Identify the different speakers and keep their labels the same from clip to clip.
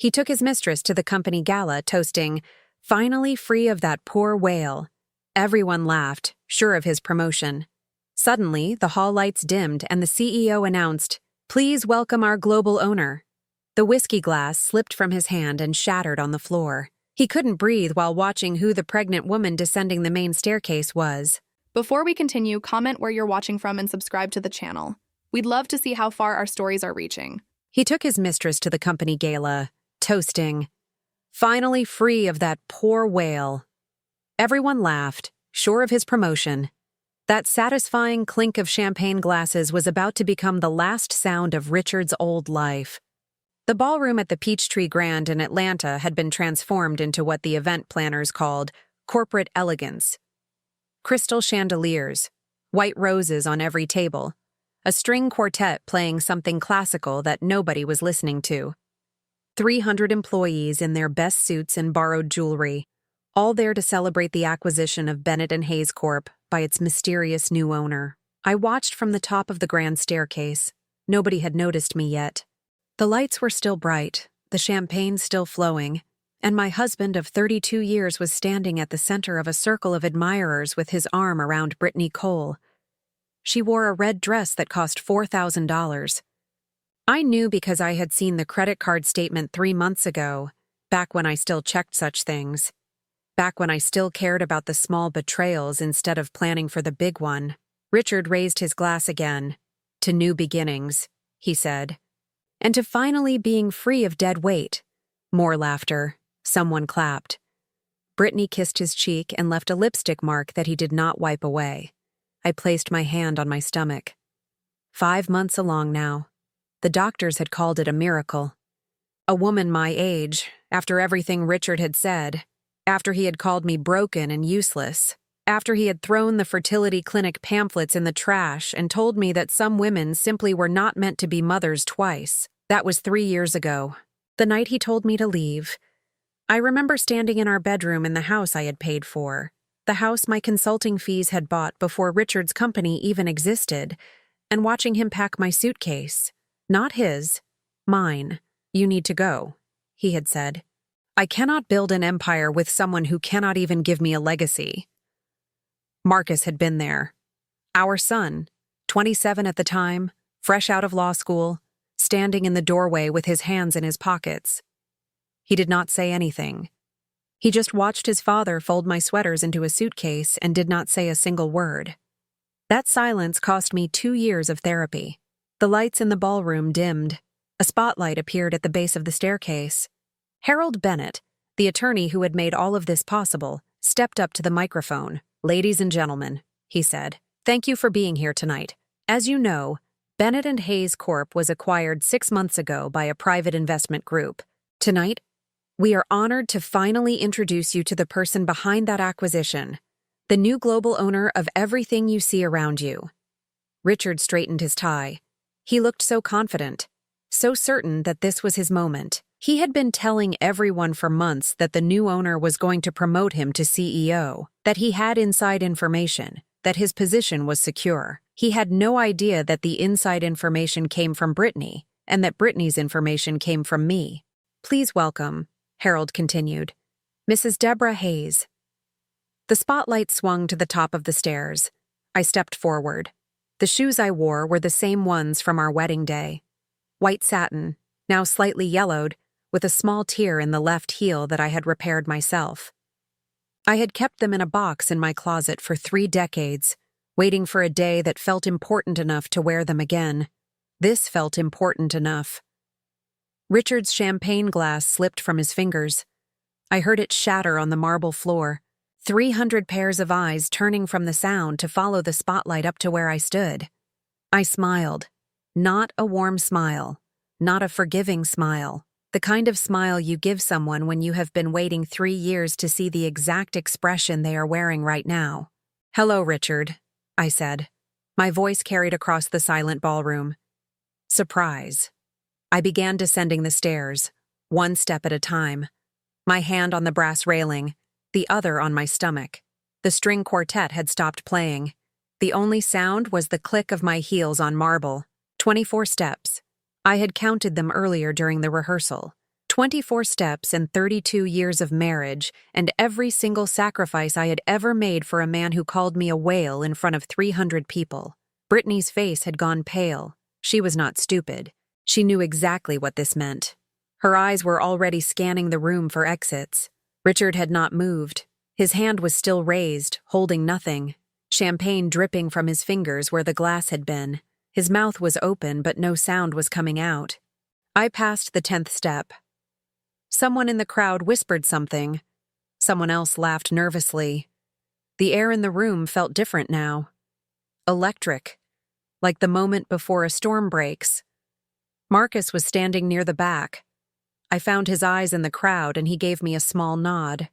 Speaker 1: He took his mistress to the company gala, toasting, "Finally free of that poor whale." Everyone laughed, sure of his promotion. Suddenly, the hall lights dimmed and the CEO announced, "Please welcome our global owner." The whiskey glass slipped from his hand and shattered on the floor. He couldn't breathe while watching who the pregnant woman descending the main staircase was.
Speaker 2: Before we continue, comment where you're watching from and subscribe to the channel. We'd love to see how far our stories are reaching.
Speaker 1: He took his mistress to the company gala, toasting, "Finally free of that poor whale." Everyone laughed, sure of his promotion. That satisfying clink of champagne glasses was about to become the last sound of Richard's old life. The ballroom at the Peachtree Grand in Atlanta had been transformed into what the event planners called corporate elegance. Crystal chandeliers, white roses on every table, a string quartet playing something classical that nobody was listening to. 300 employees in their best suits and borrowed jewelry, all there to celebrate the acquisition of Bennett Hayes Corp by its mysterious new owner. I watched from the top of the grand staircase. Nobody had noticed me yet. The lights were still bright, the champagne still flowing, and my husband of 32 years was standing at the center of a circle of admirers with his arm around Brittany Cole. She wore a red dress that cost $4,000. I knew because I had seen the credit card statement 3 months ago, back when I still checked such things. Back when I still cared about the small betrayals instead of planning for the big one. Richard raised his glass again. "To new beginnings," he said. "And to finally being free of dead weight." More laughter. Someone clapped. Brittany kissed his cheek and left a lipstick mark that he did not wipe away. I placed my hand on my stomach. 5 months along now. The doctors had called it a miracle. A woman my age, after everything Richard had said, after he had called me broken and useless, after he had thrown the fertility clinic pamphlets in the trash and told me that some women simply were not meant to be mothers twice. That was 3 years ago. The night he told me to leave. I remember standing in our bedroom in the house I had paid for, the house my consulting fees had bought before Richard's company even existed, and watching him pack my suitcase. Not his, mine. "You need to go," he had said. "I cannot build an empire with someone who cannot even give me a legacy." Marcus had been there. Our son, 27 at the time, fresh out of law school, standing in the doorway with his hands in his pockets. He did not say anything. He just watched his father fold my sweaters into a suitcase and did not say a single word. That silence cost me 2 years of therapy. The lights in the ballroom dimmed. A spotlight appeared at the base of the staircase. Harold Bennett, the attorney who had made all of this possible, stepped up to the microphone. "Ladies and gentlemen," he said, "thank you for being here tonight. As you know, Bennett Hayes Corp was acquired 6 months ago by a private investment group. Tonight, we are honored to finally introduce you to the person behind that acquisition, the new global owner of everything you see around you." Richard straightened his tie. He looked so confident, so certain that this was his moment. He had been telling everyone for months that the new owner was going to promote him to CEO, that he had inside information, that his position was secure. He had no idea that the inside information came from Brittany, and that Brittany's information came from me. "Please welcome," Harold continued, "Mrs. Deborah Hayes." The spotlight swung to the top of the stairs. I stepped forward. The shoes I wore were the same ones from our wedding day. White satin, now slightly yellowed, with a small tear in the left heel that I had repaired myself. I had kept them in a box in my closet for 3 decades, waiting for a day that felt important enough to wear them again. This felt important enough. Richard's champagne glass slipped from his fingers. I heard it shatter on the marble floor, 300 pairs of eyes turning from the sound to follow the spotlight up to where I stood. I smiled. Not a warm smile, not a forgiving smile. The kind of smile you give someone when you have been waiting 3 years to see the exact expression they are wearing right now. "Hello, Richard," I said. My voice carried across the silent ballroom. "Surprise." I began descending the stairs, 1 step at a time, my hand on the brass railing, the other on my stomach. The string quartet had stopped playing. The only sound was the click of my heels on marble. 24 steps. I had counted them earlier during the rehearsal. 24 steps and 32 years of marriage, and every single sacrifice I had ever made for a man who called me a whale in front of 300 people. Brittany's face had gone pale. She was not stupid. She knew exactly what this meant. Her eyes were already scanning the room for exits. Richard had not moved. His hand was still raised, holding nothing, champagne dripping from his fingers where the glass had been. His mouth was open, but no sound was coming out. I passed the 10th step. Someone in the crowd whispered something. Someone else laughed nervously. The air in the room felt different now. Electric, like the moment before a storm breaks. Marcus was standing near the back. I found his eyes in the crowd and he gave me a small nod.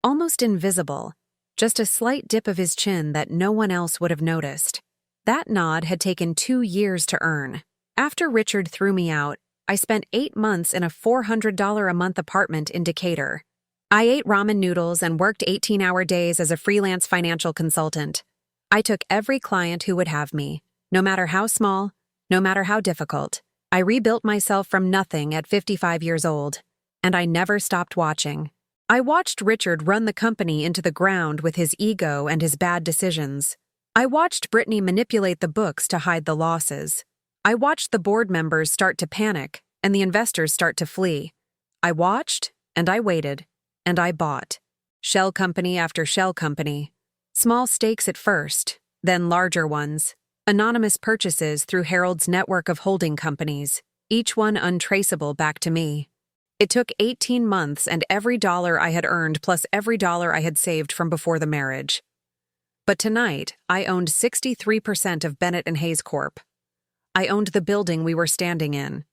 Speaker 1: Almost invisible, just a slight dip of his chin that no one else would have noticed. That nod had taken 2 years to earn. After Richard threw me out, I spent 8 months in a $400 a month apartment in Decatur. I ate ramen noodles and worked 18-hour days as a freelance financial consultant. I took every client who would have me, no matter how small, no matter how difficult. I rebuilt myself from nothing at 55 years old, and I never stopped watching. I watched Richard run the company into the ground with his ego and his bad decisions. I watched Brittany manipulate the books to hide the losses. I watched the board members start to panic and the investors start to flee. I watched, and I waited, and I bought. Shell company after shell company. Small stakes at first, then larger ones. Anonymous purchases through Harold's network of holding companies, each one untraceable back to me. It took 18 months and every dollar I had earned plus every dollar I had saved from before the marriage. But tonight, I owned 63% of Bennett Hayes Corp. I owned the building we were standing in.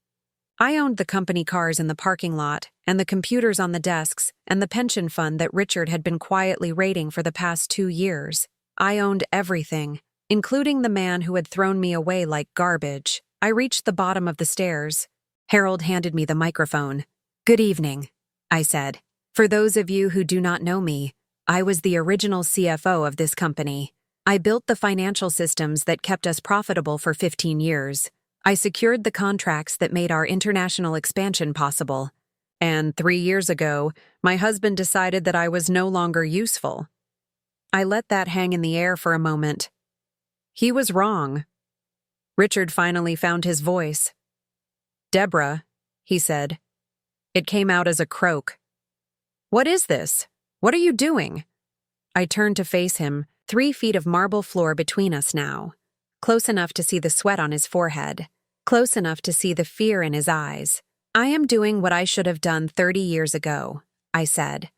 Speaker 1: I owned the company cars in the parking lot, and the computers on the desks, and the pension fund that Richard had been quietly raiding for the past 2 years. I owned everything, including the man who had thrown me away like garbage. I reached the bottom of the stairs. Harold handed me the microphone. "Good evening," I said. "For those of you who do not know me, I was the original CFO of this company. I built the financial systems that kept us profitable for 15 years. I secured the contracts that made our international expansion possible. And 3 years ago, my husband decided that I was no longer useful." I let that hang in the air for a moment. He was wrong. Richard finally found his voice. "Deborah," he said. It came out as a croak. "What is this? What are you doing?" I turned to face him, 3 feet of marble floor between us now. Close enough to see the sweat on his forehead. Close enough to see the fear in his eyes. "I am doing what I should have done 30 years ago," I said.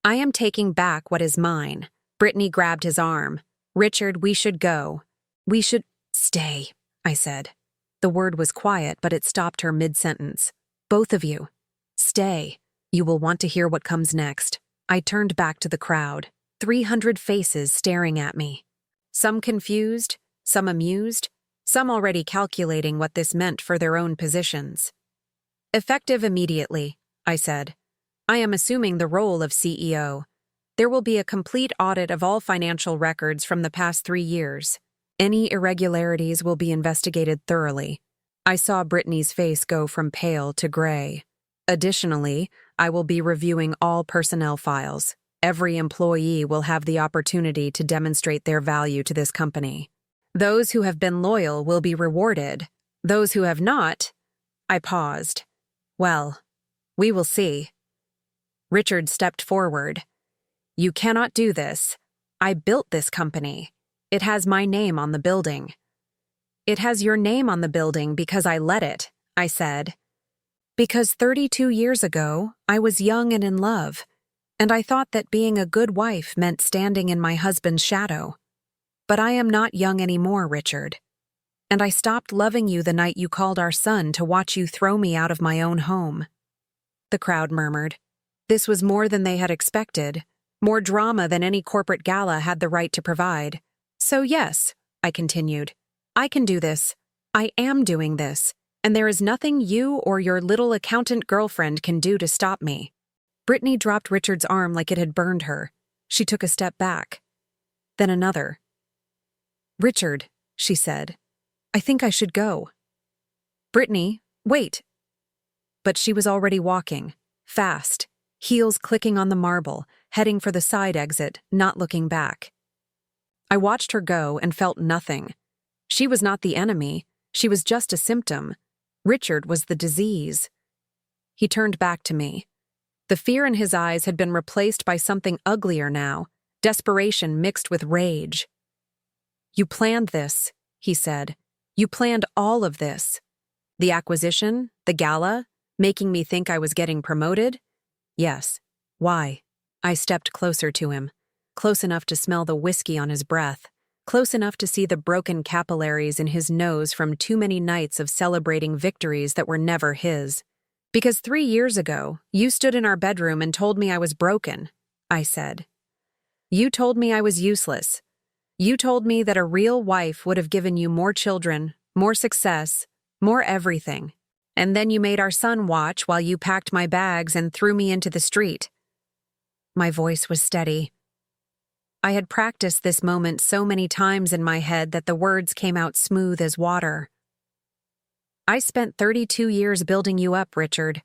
Speaker 1: "I am taking back what is mine." Brittany grabbed his arm. "Richard, we should go." "We should stay," I said. The word was quiet, but it stopped her mid-sentence. "Both of you. Stay. You will want to hear what comes next." I turned back to the crowd. 300 faces staring at me. Some confused, some amused, some already calculating what this meant for their own positions. "Effective immediately," I said. "I am assuming the role of CEO. There will be a complete audit of all financial records from the past 3 years. Any irregularities will be investigated thoroughly." I saw Brittany's face go from pale to gray. "Additionally, I will be reviewing all personnel files. Every employee will have the opportunity to demonstrate their value to this company. Those who have been loyal will be rewarded. Those who have not—" I paused. "Well, we will see." Richard stepped forward. "You cannot do this. I built this company. It has my name on the building." "It has your name on the building because I let it," I said. "Because 32 years ago, I was young and in love, and I thought that being a good wife meant standing in my husband's shadow. But I am not young anymore, Richard. And I stopped loving you the night you called our son to watch you throw me out of my own home." The crowd murmured. This was more than they had expected, more drama than any corporate gala had the right to provide. "So yes," I continued, "I can do this. I am doing this. And there is nothing you or your little accountant girlfriend can do to stop me." Brittany dropped Richard's arm like it had burned her. She took a step back. Then another. "Richard," she said, "I think I should go." "Brittany, wait." but she was already walking, fast, heels clicking on the marble, heading for the side exit, not looking back. I watched her go and felt nothing. She was not the enemy, she was just a symptom. Richard was the disease. He turned back to me. The fear in his eyes had been replaced by something uglier now, desperation mixed with rage. "You planned this," he said. "You planned all of this. The acquisition, the gala, making me think I was getting promoted?" "Yes. Why?" I stepped closer to him, close enough to smell the whiskey on his breath, close enough to see the broken capillaries in his nose from too many nights of celebrating victories that were never his. "Because 3 years ago, you stood in our bedroom and told me I was broken," I said. "You told me I was useless. You told me that a real wife would have given you more children, more success, more everything. And then you made our son watch while you packed my bags and threw me into the street." My voice was steady. I had practiced this moment so many times in my head that the words came out smooth as water. "I spent 32 years building you up, Richard.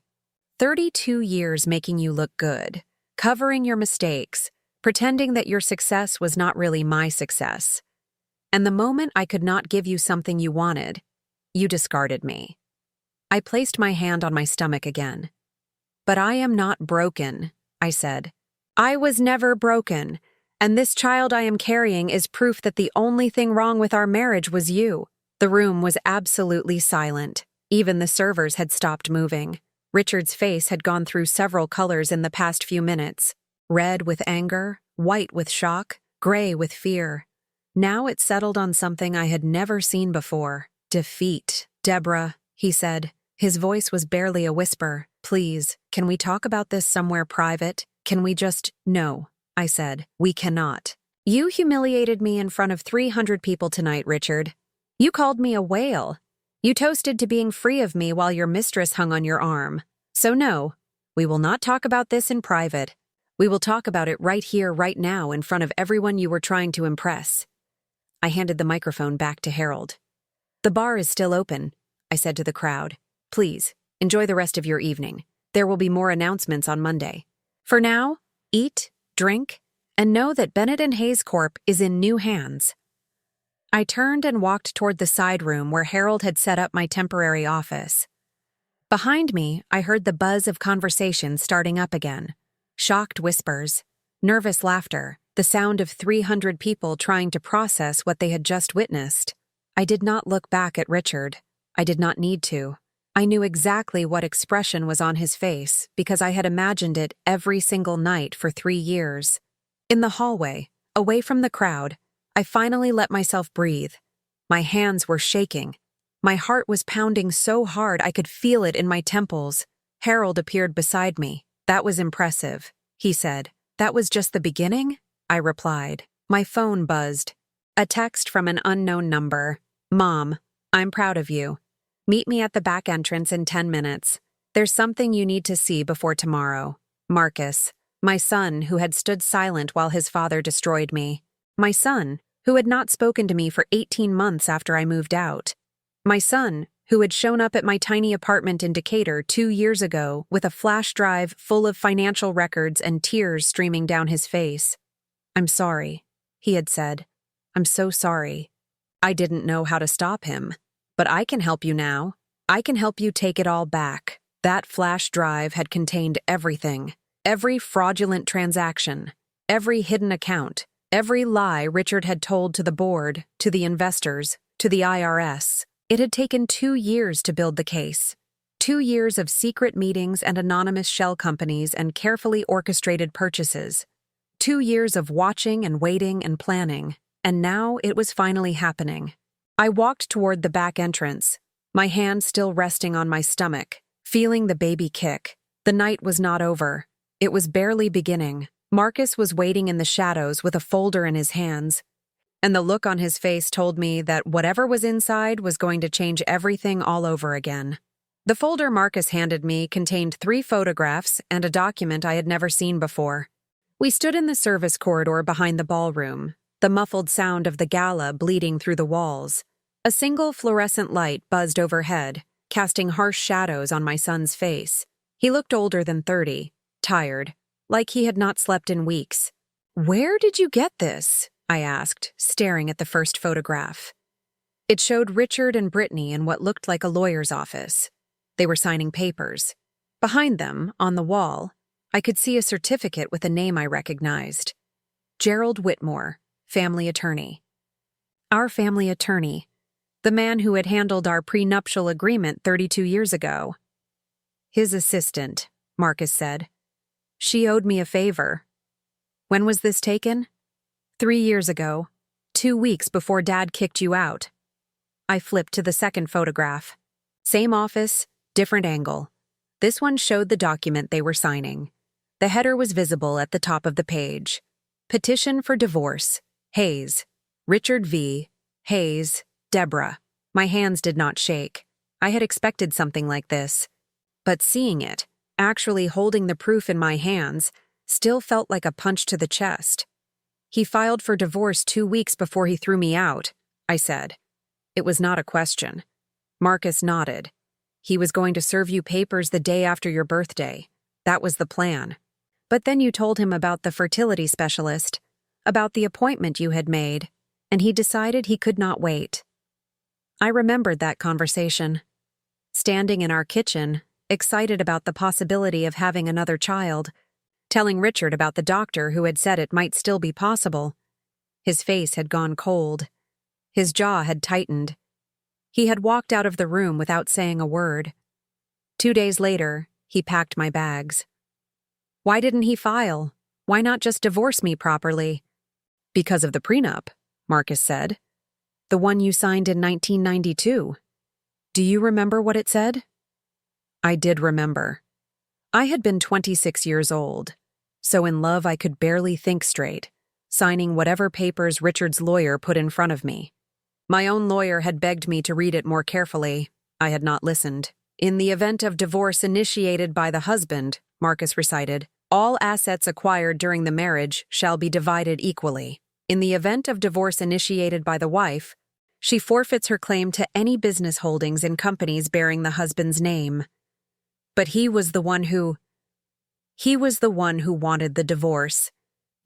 Speaker 1: 32 years making you look good, covering your mistakes, pretending that your success was not really my success. And the moment I could not give you something you wanted, you discarded me." I placed my hand on my stomach again. "But I am not broken," I said. "I was never broken, and this child I am carrying is proof that the only thing wrong with our marriage was you." The room was absolutely silent. Even the servers had stopped moving. Richard's face had gone through several colors in the past few minutes. Red with anger, white with shock, gray with fear. Now it settled on something I had never seen before. "Defeat. Deborah," he said. His voice was barely a whisper. "Please, can we talk about this somewhere private? Can we just—" "No," I said. "We cannot. You humiliated me in front of 300 people tonight, Richard. You called me a whale. You toasted to being free of me while your mistress hung on your arm. So no, we will not talk about this in private. We will talk about it right here, right now, in front of everyone you were trying to impress." I handed the microphone back to Harold. "The bar is still open," I said to the crowd. "Please, enjoy the rest of your evening. There will be more announcements on Monday. For now, eat, drink, and know that Bennett Hayes Corp is in new hands." I turned and walked toward the side room where Harold had set up my temporary office. Behind me, I heard the buzz of conversation starting up again. Shocked whispers, nervous laughter, the sound of 300 people trying to process what they had just witnessed. I did not look back at Richard. I did not need to. I knew exactly what expression was on his face because I had imagined it every single night for 3 years. In the hallway, away from the crowd, I finally let myself breathe. My hands were shaking. My heart was pounding so hard I could feel it in my temples. Harold appeared beside me. "That was impressive," he said. "That was just the beginning?" I replied. My phone buzzed. A text from an unknown number. "Mom, I'm proud of you. Meet me at the back entrance in 10 minutes. There's something you need to see before tomorrow. Marcus, my son who had stood silent while his father destroyed me. My son, who had not spoken to me for 18 months after I moved out. My son, who had shown up at my tiny apartment in Decatur 2 years ago with a flash drive full of financial records and tears streaming down his face. "I'm sorry," he had said. "I'm so sorry. I didn't know how to stop him. But I can help you now. I can help you take it all back." That flash drive had contained everything. Every fraudulent transaction. Every hidden account. Every lie Richard had told to the board, to the investors, to the IRS. It had taken 2 years to build the case. 2 years of secret meetings and anonymous shell companies and carefully orchestrated purchases. 2 years of watching and waiting and planning. And now it was finally happening. I walked toward the back entrance, my hand still resting on my stomach, feeling the baby kick. The night was not over. It was barely beginning. Marcus was waiting in the shadows with a folder in his hands, and the look on his face told me that whatever was inside was going to change everything all over again. The folder Marcus handed me contained 3 photographs and a document I had never seen before. We stood in the service corridor behind the ballroom, the muffled sound of the gala bleeding through the walls. A single fluorescent light buzzed overhead, casting harsh shadows on my son's face. He looked older than 30, tired, like he had not slept in weeks. "Where did you get this?" I asked, staring at the first photograph. It showed Richard and Brittany in what looked like a lawyer's office. They were signing papers. Behind them, on the wall, I could see a certificate with a name I recognized. Gerald Whitmore, family attorney. Our family attorney. The man who had handled our prenuptial agreement 32 years ago. "His assistant," Marcus said. "She owed me a favor." "When was this taken?" 3 years ago, 2 weeks before Dad kicked you out." I flipped to the second photograph. Same office, different angle. This one showed the document they were signing. The header was visible at the top of the page. Petition for divorce. Hayes. Richard V. Hayes. Deborah. My hands did not shake. I had expected something like this. But seeing it, actually holding the proof in my hands, still felt like a punch to the chest. "He filed for divorce 2 weeks before he threw me out," I said. It was not a question. Marcus nodded. "He was going to serve you papers the day after your birthday. That was the plan. But then you told him about the fertility specialist, about the appointment you had made, and he decided he could not wait." I remembered that conversation. Standing in our kitchen, excited about the possibility of having another child, telling Richard about the doctor who had said it might still be possible. His face had gone cold. His jaw had tightened. He had walked out of the room without saying a word. 2 days later, he packed my bags. "Why didn't he file? Why not just divorce me properly?" "Because of the prenup," Marcus said. "The one you signed in 1992. Do you remember what it said?" I did remember. I had been 26 years old, so in love I could barely think straight, signing whatever papers Richard's lawyer put in front of me. My own lawyer had begged me to read it more carefully. I had not listened. "In the event of divorce initiated by the husband," Marcus recited, "all assets acquired during the marriage shall be divided equally. In the event of divorce initiated by the wife, she forfeits her claim to any business holdings in companies bearing the husband's name." But he was the one who wanted the divorce.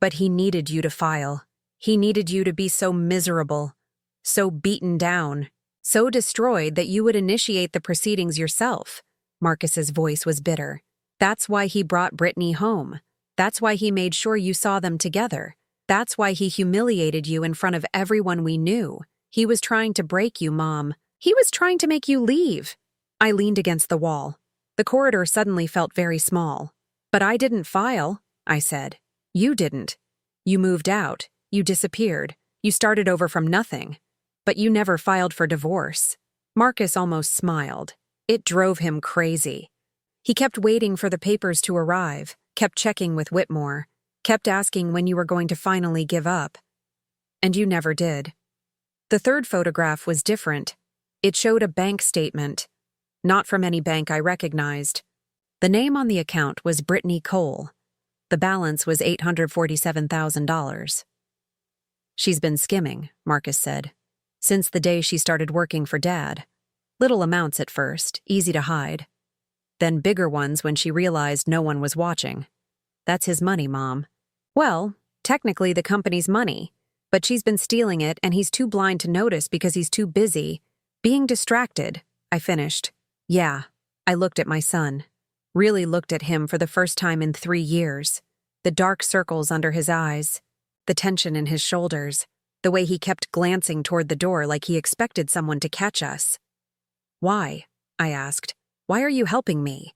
Speaker 1: But he needed you to file. He needed you to be so miserable, so beaten down, so destroyed that you would initiate the proceedings yourself. Marcus's voice was bitter. "That's why he brought Brittany home. That's why he made sure you saw them together. That's why he humiliated you in front of everyone we knew. He was trying to break you, Mom. He was trying to make you leave." I leaned against the wall. The corridor suddenly felt very small. "But I didn't file," I said. "You didn't. You moved out. You disappeared. You started over from nothing. But you never filed for divorce." Marcus almost smiled. It drove him crazy. He kept waiting for the papers to arrive, kept checking with Whitmore, kept asking when you were going to finally give up. And you never did. The third photograph was different. It showed a bank statement. Not from any bank I recognized. The name on the account was Brittany Cole. The balance was $847,000. "She's been skimming," Marcus said, "since the day she started working for Dad. Little amounts at first, easy to hide. Then bigger ones when she realized no one was watching. That's his money, Mom." "Well, technically the company's money, but she's been stealing it and he's too blind to notice because he's too busy. Being distracted," I finished. "Yeah." I looked at my son. Really looked at him for the first time in 3 years. The dark circles under his eyes, the tension in his shoulders, the way he kept glancing toward the door like he expected someone to catch us. "Why?" I asked. "Why are you helping me?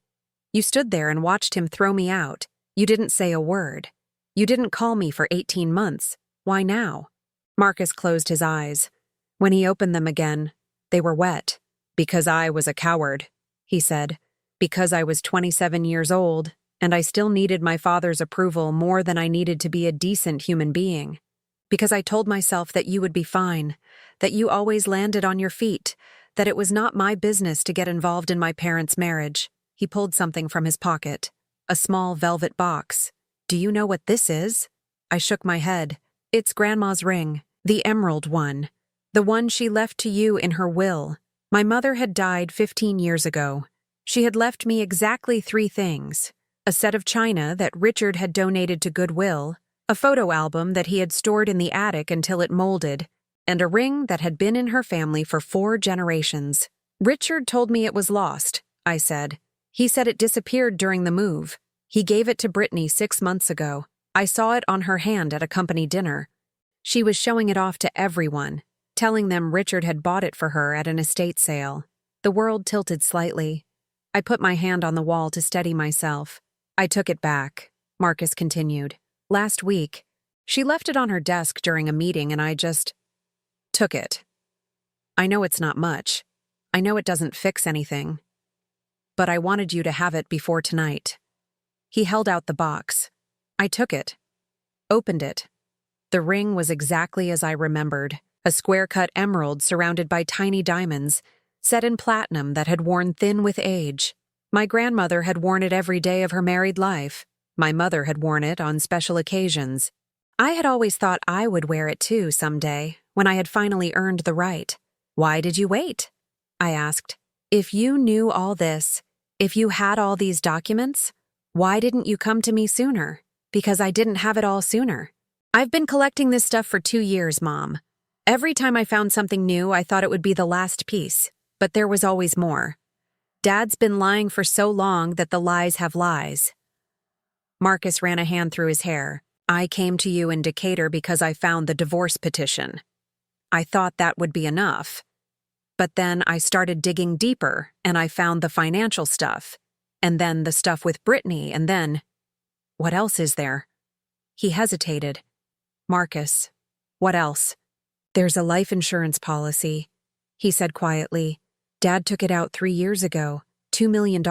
Speaker 1: You stood there and watched him throw me out. You didn't say a word. You didn't call me for 18 months. Why now?" Marcus closed his eyes. When he opened them again, they were wet. "Because I was a coward," he said. "Because I was 27 years old, and I still needed my father's approval more than I needed to be a decent human being. Because I told myself that you would be fine, that you always landed on your feet, that it was not my business to get involved in my parents' marriage." He pulled something from his pocket, a small velvet box. "Do you know what this is?" I shook my head. "It's Grandma's ring, the emerald one, the one she left to you in her will. My mother had died 15 years ago. She had left me exactly 3 things: a set of china that Richard had donated to Goodwill, a photo album that he had stored in the attic until it molded, and a ring that had been in her family for 4 generations. Richard told me it was lost, I said. He said it disappeared during the move. He gave it to Brittany 6 months ago. I saw it on her hand at a company dinner. She was showing it off to everyone, telling them Richard had bought it for her at an estate sale. The world tilted slightly. I put my hand on the wall to steady myself. I took it back, Marcus continued. Last week, she left it on her desk during a meeting and I just took it. I know it's not much. I know it doesn't fix anything. But I wanted you to have it before tonight. He held out the box. I took it. Opened it. The ring was exactly as I remembered, a square-cut emerald surrounded by tiny diamonds, set in platinum that had worn thin with age. My grandmother had worn it every day of her married life. My mother had worn it on special occasions. I had always thought I would wear it too someday, when I had finally earned the right. Why did you wait? I asked. If you knew all this, if you had all these documents, why didn't you come to me sooner? Because I didn't have it all sooner. I've been collecting this stuff for 2 years, Mom. Every time I found something new, I thought it would be the last piece, but there was always more. Dad's been lying for so long that the lies have lies. Marcus ran a hand through his hair. I came to you in Decatur because I found the divorce petition. I thought that would be enough. But then I started digging deeper, and I found the financial stuff, and then the stuff with Brittany, and then... What else is there? He hesitated. Marcus, what else? There's a life insurance policy, he said quietly. Dad took it out 3 years ago, $2 million.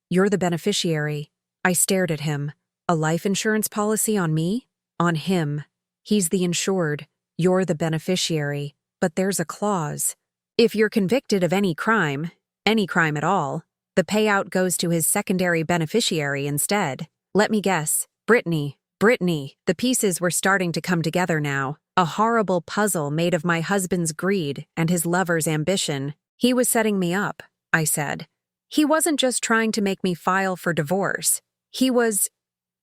Speaker 1: You're the beneficiary. I stared at him. A life insurance policy on me? On him. He's the insured. You're the beneficiary. But there's a clause. If you're convicted of any crime at all, the payout goes to his secondary beneficiary instead. Let me guess. Brittany. The pieces were starting to come together now. A horrible puzzle made of my husband's greed and his lover's ambition. He was setting me up, I said. He wasn't just trying to make me file for divorce.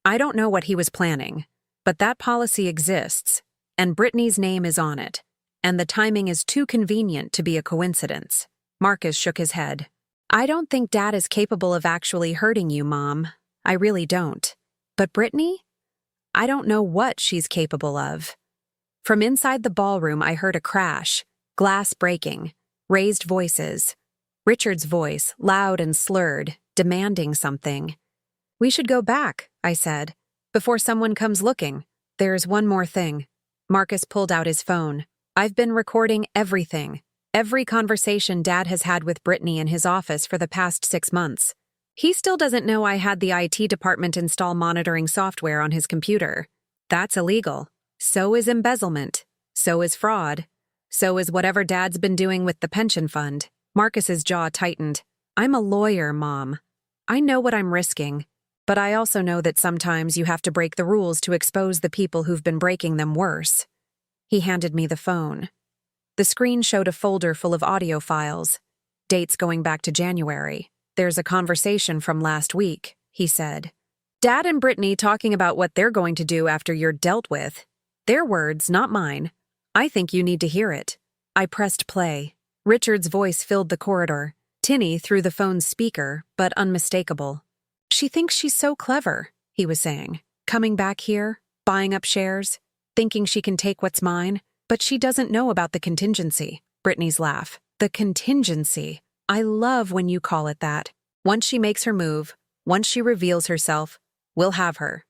Speaker 1: I don't know what he was planning, but that policy exists, and Brittany's name is on it, and the timing is too convenient to be a coincidence. Marcus shook his head. I don't think Dad is capable of actually hurting you, Mom. I really don't. But Brittany? I don't know what she's capable of. From inside the ballroom, I heard a crash, glass breaking, raised voices. Richard's voice, loud and slurred, demanding something. We should go back, I said, before someone comes looking. There's one more thing. Marcus pulled out his phone. I've been recording everything. Every conversation Dad has had with Brittany in his office for the past 6 months. He still doesn't know I had the IT department install monitoring software on his computer. That's illegal. So is embezzlement. So is fraud. So is whatever Dad's been doing with the pension fund. Marcus's jaw tightened. I'm a lawyer, Mom. I know what I'm risking. But I also know that sometimes you have to break the rules to expose the people who've been breaking them worse. He handed me the phone. The screen showed a folder full of audio files. Dates going back to January. There's a conversation from last week, he said. Dad and Brittany talking about what they're going to do after you're dealt with. Their words, not mine. I think you need to hear it. I pressed play. Richard's voice filled the corridor, tinny through the phone's speaker, but unmistakable. She thinks she's so clever, he was saying. Coming back here, buying up shares, thinking she can take what's mine, but she doesn't know about the contingency. Brittany's laugh. The contingency. I love when you call it that. Once she makes her move, once she reveals herself, we'll have her.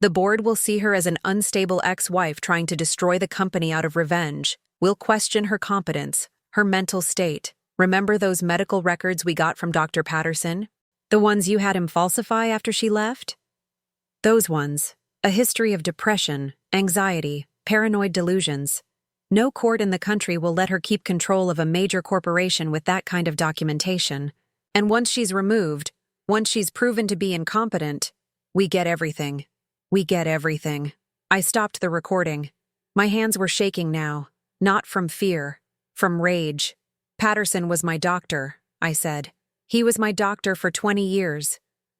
Speaker 1: The board will see her as an unstable ex-wife trying to destroy the company out of revenge. We'll question her competence, her mental state. Remember those medical records we got from Dr. Patterson? The ones you had him falsify after she left? Those ones. A history of depression, anxiety, paranoid delusions. No court in the country will let her keep control of a major corporation with that kind of documentation. And once she's removed, once she's proven to be incompetent, we get everything. We get everything. I stopped the recording. My hands were shaking now, not from fear, from rage. Patterson was my doctor, I said. He was my doctor for 20 years.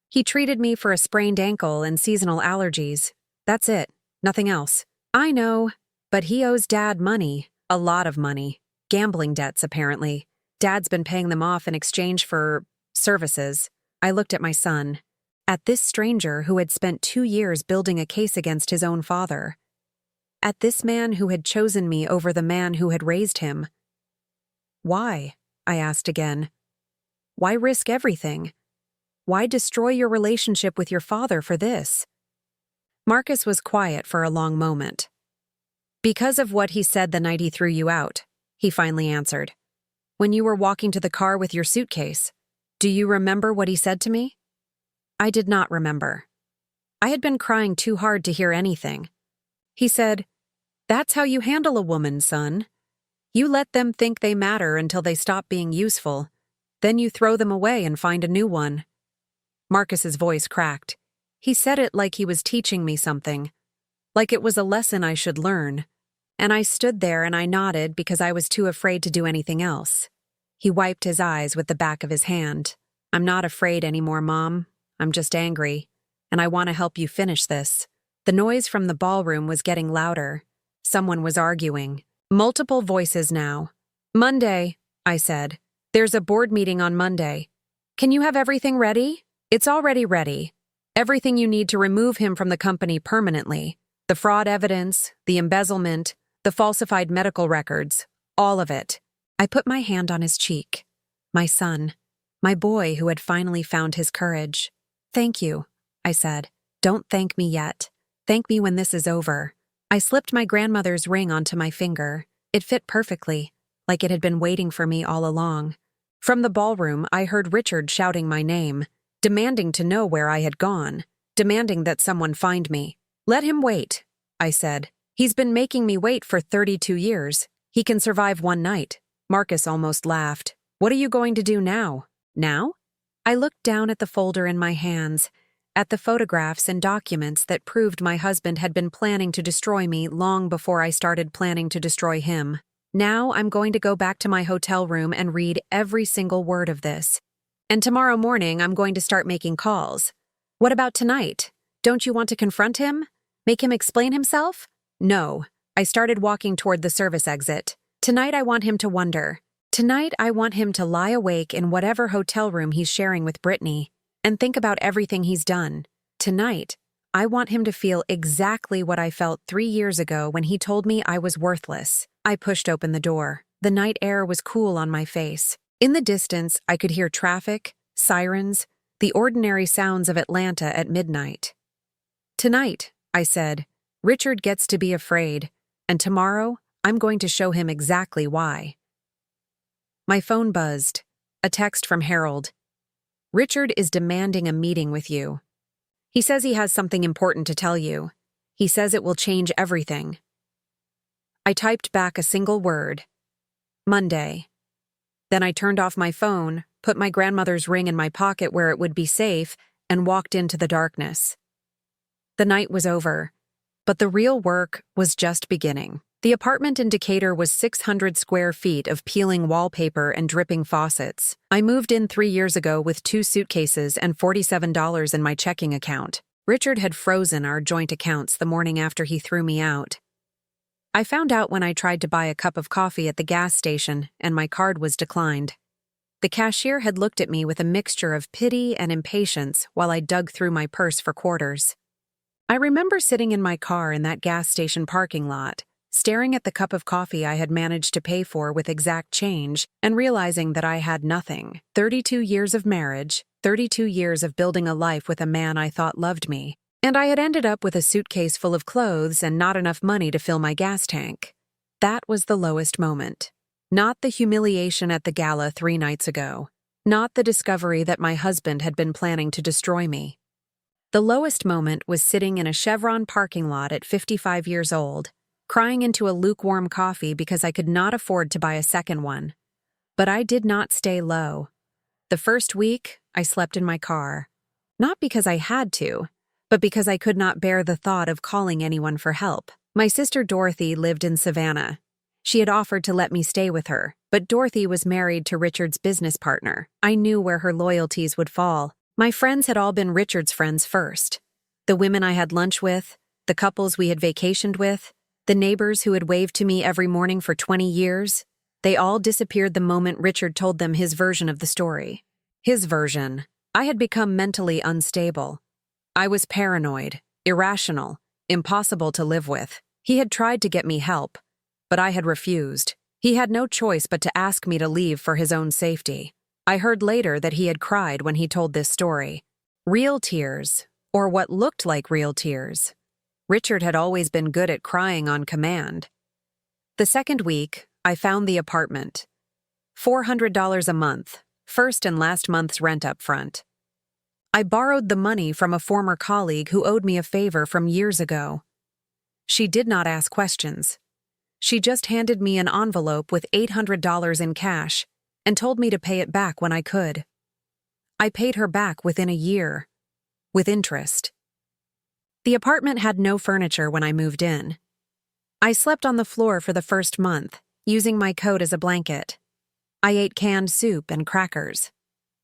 Speaker 1: He treated me for a sprained ankle and seasonal allergies. That's it. Nothing else. I know, but he owes Dad money. A lot of money. Gambling debts, apparently. Dad's been paying them off in exchange for services. I looked at my son. At this stranger who had spent 2 years building a case against his own father. At this man who had chosen me over the man who had raised him. Why? I asked again. Why risk everything? Why destroy your relationship with your father for this? Marcus was quiet for a long moment. Because of what he said the night he threw you out, he finally answered. When you were walking to the car with your suitcase, do you remember what he said to me? I did not remember. I had been crying too hard to hear anything. He said, "That's how you handle a woman, son. You let them think they matter until they stop being useful. Then you throw them away and find a new one." Marcus's voice cracked. He said it like he was teaching me something, like it was a lesson I should learn. And I stood there and I nodded because I was too afraid to do anything else. He wiped his eyes with the back of his hand. "I'm not afraid anymore, Mom. I'm just angry. And I want to help you finish this." The noise from the ballroom was getting louder. Someone was arguing. Multiple voices now. "Monday," I said. "There's a board meeting on Monday. Can you have everything ready?" "It's already ready. Everything you need to remove him from the company permanently. The fraud evidence, the embezzlement, the falsified medical records, all of it." I put my hand on his cheek. My son, my boy who had finally found his courage. "Thank you," I said. "Don't thank me yet. Thank me when this is over." I slipped my grandmother's ring onto my finger. It fit perfectly, like it had been waiting for me all along. From the ballroom, I heard Richard shouting my name, demanding to know where I had gone, demanding that someone find me. "Let him wait," I said. "He's been making me wait for 32 years. He can survive one night." Marcus almost laughed. "What are you going to do now?" "Now?" I looked down at the folder in my hands, at the photographs and documents that proved my husband had been planning to destroy me long before I started planning to destroy him. "Now I'm going to go back to my hotel room and read every single word of this. And tomorrow morning I'm going to start making calls. What about tonight? Don't you want to confront him? Make him explain himself?" "No." I started walking toward the service exit. "Tonight I want him to wonder. Tonight I want him to lie awake in whatever hotel room he's sharing with Brittany and think about everything he's done. Tonight, I want him to feel exactly what I felt 3 years ago when he told me I was worthless." I pushed open the door. The night air was cool on my face. In the distance, I could hear traffic, sirens, the ordinary sounds of Atlanta at midnight. "Tonight," I said, "Richard gets to be afraid, and tomorrow I'm going to show him exactly why." My phone buzzed. A text from Harold. "Richard is demanding a meeting with you. He says he has something important to tell you. He says it will change everything." I typed back a single word. "Monday." Then I turned off my phone, put my grandmother's ring in my pocket where it would be safe, and walked into the darkness. The night was over, but the real work was just beginning. The apartment in Decatur was 600 square feet of peeling wallpaper and dripping faucets. I moved in 3 years ago with 2 suitcases and $47 in my checking account. Richard had frozen our joint accounts the morning after he threw me out. I found out when I tried to buy a cup of coffee at the gas station and my card was declined. The cashier had looked at me with a mixture of pity and impatience while I dug through my purse for quarters. I remember sitting in my car in that gas station parking lot, staring at the cup of coffee I had managed to pay for with exact change and realizing that I had nothing. 32 years of marriage, 32 years of building a life with a man I thought loved me, and I had ended up with a suitcase full of clothes and not enough money to fill my gas tank. That was the lowest moment. Not the humiliation at the gala 3 nights ago. Not the discovery that my husband had been planning to destroy me. The lowest moment was sitting in a Chevron parking lot at 55 years old, crying into a lukewarm coffee because I could not afford to buy a second one. But I did not stay low. The first week, I slept in my car. Not because I had to, but because I could not bear the thought of calling anyone for help. My sister Dorothy lived in Savannah. She had offered to let me stay with her, But Dorothy was married to Richard's business partner. I knew where her loyalties would fall. My friends had all been Richard's friends first. The women I had lunch with, the couples we had vacationed with, the neighbors who had waved to me every morning for 20 years, they all disappeared the moment Richard told them his version of the story. His version. I had become mentally unstable. I was paranoid, irrational, impossible to live with. He had tried to get me help, but I had refused. He had no choice but to ask me to leave for his own safety. I heard later that he had cried when he told this story. Real tears, or what looked like real tears. Richard had always been good at crying on command. The second week, I found the apartment. $400 a month, first and last month's rent up front. I borrowed the money from a former colleague who owed me a favor from years ago. She did not ask questions. She just handed me an envelope with $800 in cash and told me to pay it back when I could. I paid her back within a year, with interest. The apartment had no furniture when I moved in. I slept on the floor for the first month, using my coat as a blanket. I ate canned soup and crackers.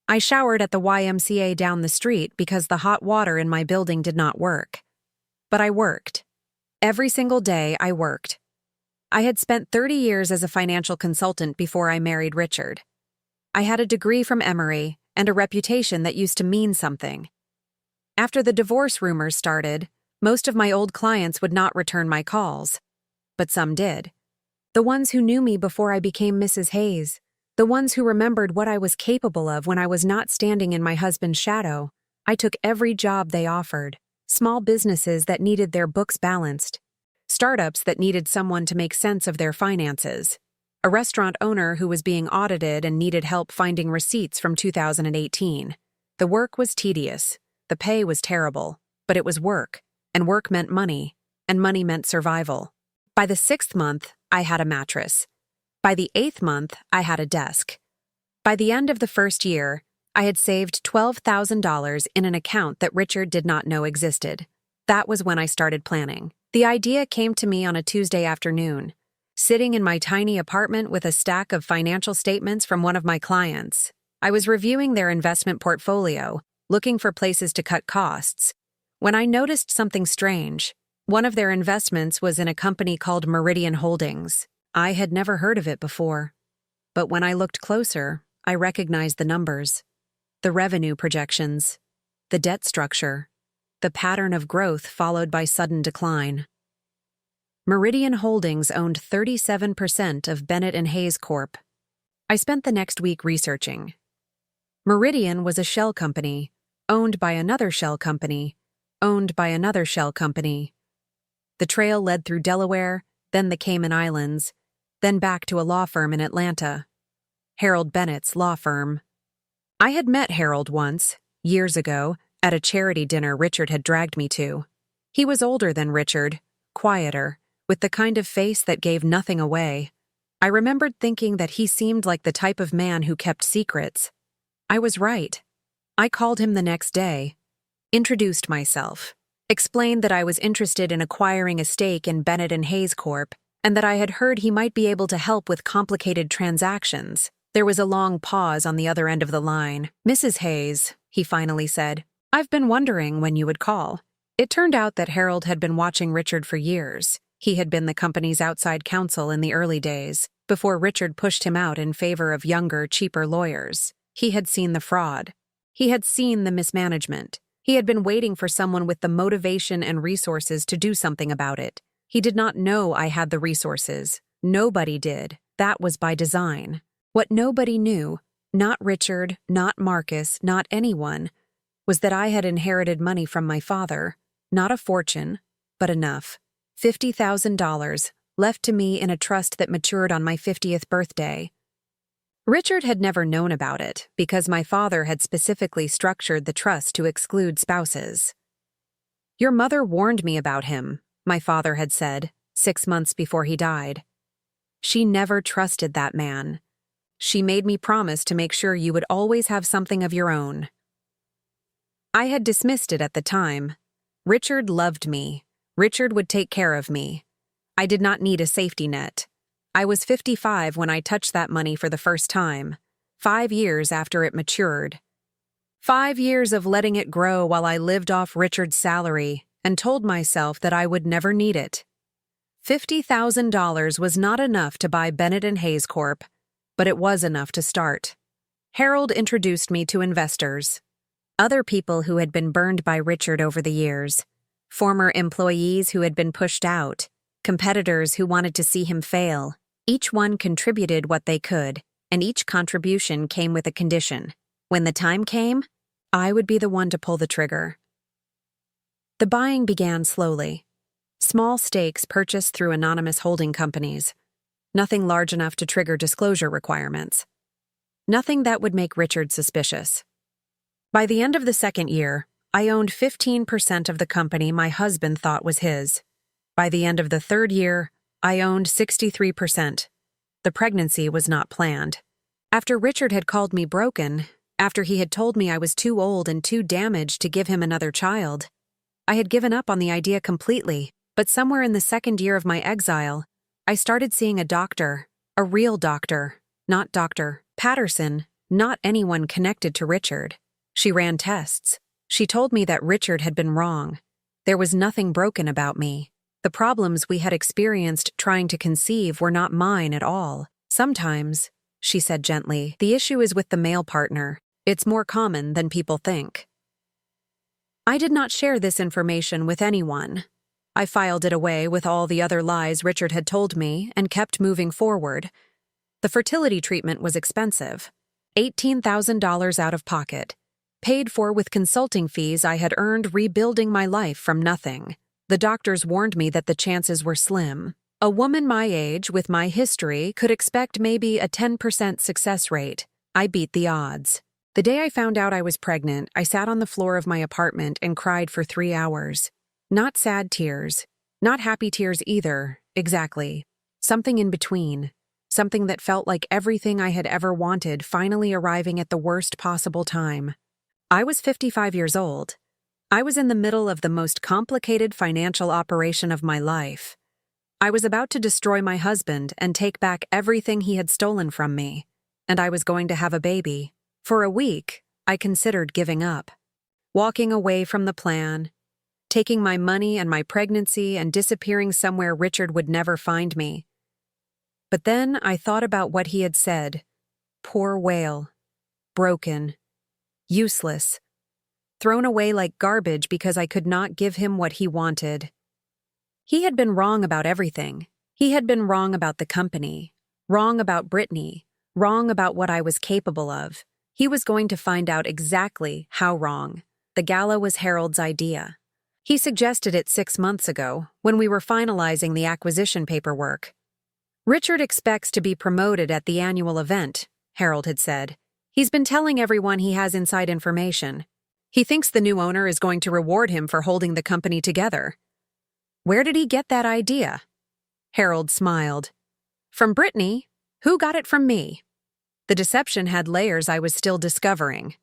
Speaker 1: I showered at the YMCA down the street because the hot water in my building did not work. But I worked. Every single day I worked. I had spent 30 years as a financial consultant before I married Richard. I had a degree from Emory and a reputation that used to mean something. After the divorce rumors started, most of my old clients would not return my calls. But some did. The ones who knew me before I became Mrs. Hayes. The ones who remembered what I was capable of when I was not standing in my husband's shadow. I took every job they offered. Small businesses that needed their books balanced. Startups that needed someone to make sense of their finances. A restaurant owner who was being audited and needed help finding receipts from 2018. The work was tedious. The pay was terrible. But it was work. And work meant money. And money meant survival. By the 6th month, I had a mattress. By the 8th month, I had a desk. By the end of the first year, I had saved $12,000 in an account that Richard did not know existed. That was when I started planning. The idea came to me on a Tuesday afternoon, sitting in my tiny apartment with a stack of financial statements from one of my clients. I was reviewing their investment portfolio, looking for places to cut costs, when I noticed something strange. One of their investments was in a company called Meridian Holdings. I had never heard of it before. But when I looked closer, I recognized the numbers, the revenue projections, the debt structure, the pattern of growth followed by sudden decline. Meridian Holdings owned 37% of Bennett Hayes Corp. I spent the next week researching. Meridian was a shell company, owned by another shell company, owned by another shell company. The trail led through Delaware, then the Cayman Islands, then back to a law firm in Atlanta. Harold Bennett's law firm. I had met Harold once, years ago, at a charity dinner Richard had dragged me to. He was older than Richard, quieter, with the kind of face that gave nothing away. I remembered thinking that he seemed like the type of man who kept secrets. I was right. I called him the next day, introduced myself, explained that I was interested in acquiring a stake in Bennett Hayes Corp, and that I had heard he might be able to help with complicated transactions. There was a long pause on the other end of the line. "Mrs. Hayes," he finally said, "I've been wondering when you would call." It turned out that Harold had been watching Richard for years. He had been the company's outside counsel in the early days, before Richard pushed him out in favor of younger, cheaper lawyers. He had seen the fraud. He had seen the mismanagement. He had been waiting for someone with the motivation and resources to do something about it. He did not know I had the resources. Nobody did. That was by design. What nobody knew, not Richard, not Marcus, not anyone, was that I had inherited money from my father, not a fortune, but enough. $50,000 left to me in a trust that matured on my 50th birthday. Richard had never known about it because my father had specifically structured the trust to exclude spouses. "Your mother warned me about him," my father had said, 6 months before he died. "She never trusted that man. She made me promise to make sure you would always have something of your own." I had dismissed it at the time. Richard loved me. Richard would take care of me. I did not need a safety net. I was 55 when I touched that money for the first time, 5 years after it matured. 5 years of letting it grow while I lived off Richard's salary and told myself that I would never need it. $50,000 was not enough to buy Bennett Hayes Corp, but it was enough to start. Harold introduced me to investors, other people who had been burned by Richard over the years, former employees who had been pushed out, competitors who wanted to see him fail. Each one contributed what they could, and each contribution came with a condition. When the time came, I would be the one to pull the trigger. The buying began slowly. Small stakes purchased through anonymous holding companies. Nothing large enough to trigger disclosure requirements. Nothing that would make Richard suspicious. By the end of the second year, I owned 15% of the company my husband thought was his. By the end of the third year, I owned 63%. The pregnancy was not planned. After Richard had called me broken, after he had told me I was too old and too damaged to give him another child, I had given up on the idea completely, but somewhere in the second year of my exile, I started seeing a doctor, a real doctor, not Dr. Patterson, not anyone connected to Richard. She ran tests. She told me that Richard had been wrong. There was nothing broken about me. The problems we had experienced trying to conceive were not mine at all. Sometimes, she said gently, the issue is with the male partner. It's more common than people think. I did not share this information with anyone. I filed it away with all the other lies Richard had told me and kept moving forward. The fertility treatment was expensive. $18,000 out of pocket, paid for with consulting fees I had earned rebuilding my life from nothing. The doctors warned me that the chances were slim. A woman my age with my history could expect maybe a 10% success rate. I beat the odds. The day I found out I was pregnant, I sat on the floor of my apartment and cried for 3 hours. Not sad tears, not happy tears either, exactly. Something in between. Something that felt like everything I had ever wanted finally arriving at the worst possible time. I was 55 years old. I was in the middle of the most complicated financial operation of my life. I was about to destroy my husband and take back everything he had stolen from me, and I was going to have a baby. For a week, I considered giving up, walking away from the plan, taking my money and my pregnancy and disappearing somewhere Richard would never find me. But then I thought about what he had said. Poor whale. Broken. Useless. Thrown away like garbage because I could not give him what he wanted. He had been wrong about everything. He had been wrong about the company, wrong about Brittany, wrong about what I was capable of. He was going to find out exactly how wrong. The gala was Harold's idea. He suggested it 6 months ago, when we were finalizing the acquisition paperwork. Richard expects to be promoted at the annual event, Harold had said. He's been telling everyone he has inside information. He thinks the new owner is going to reward him for holding the company together. Where did he get that idea? Harold smiled. From Brittany? Who got it from me? The deception had layers I was still discovering.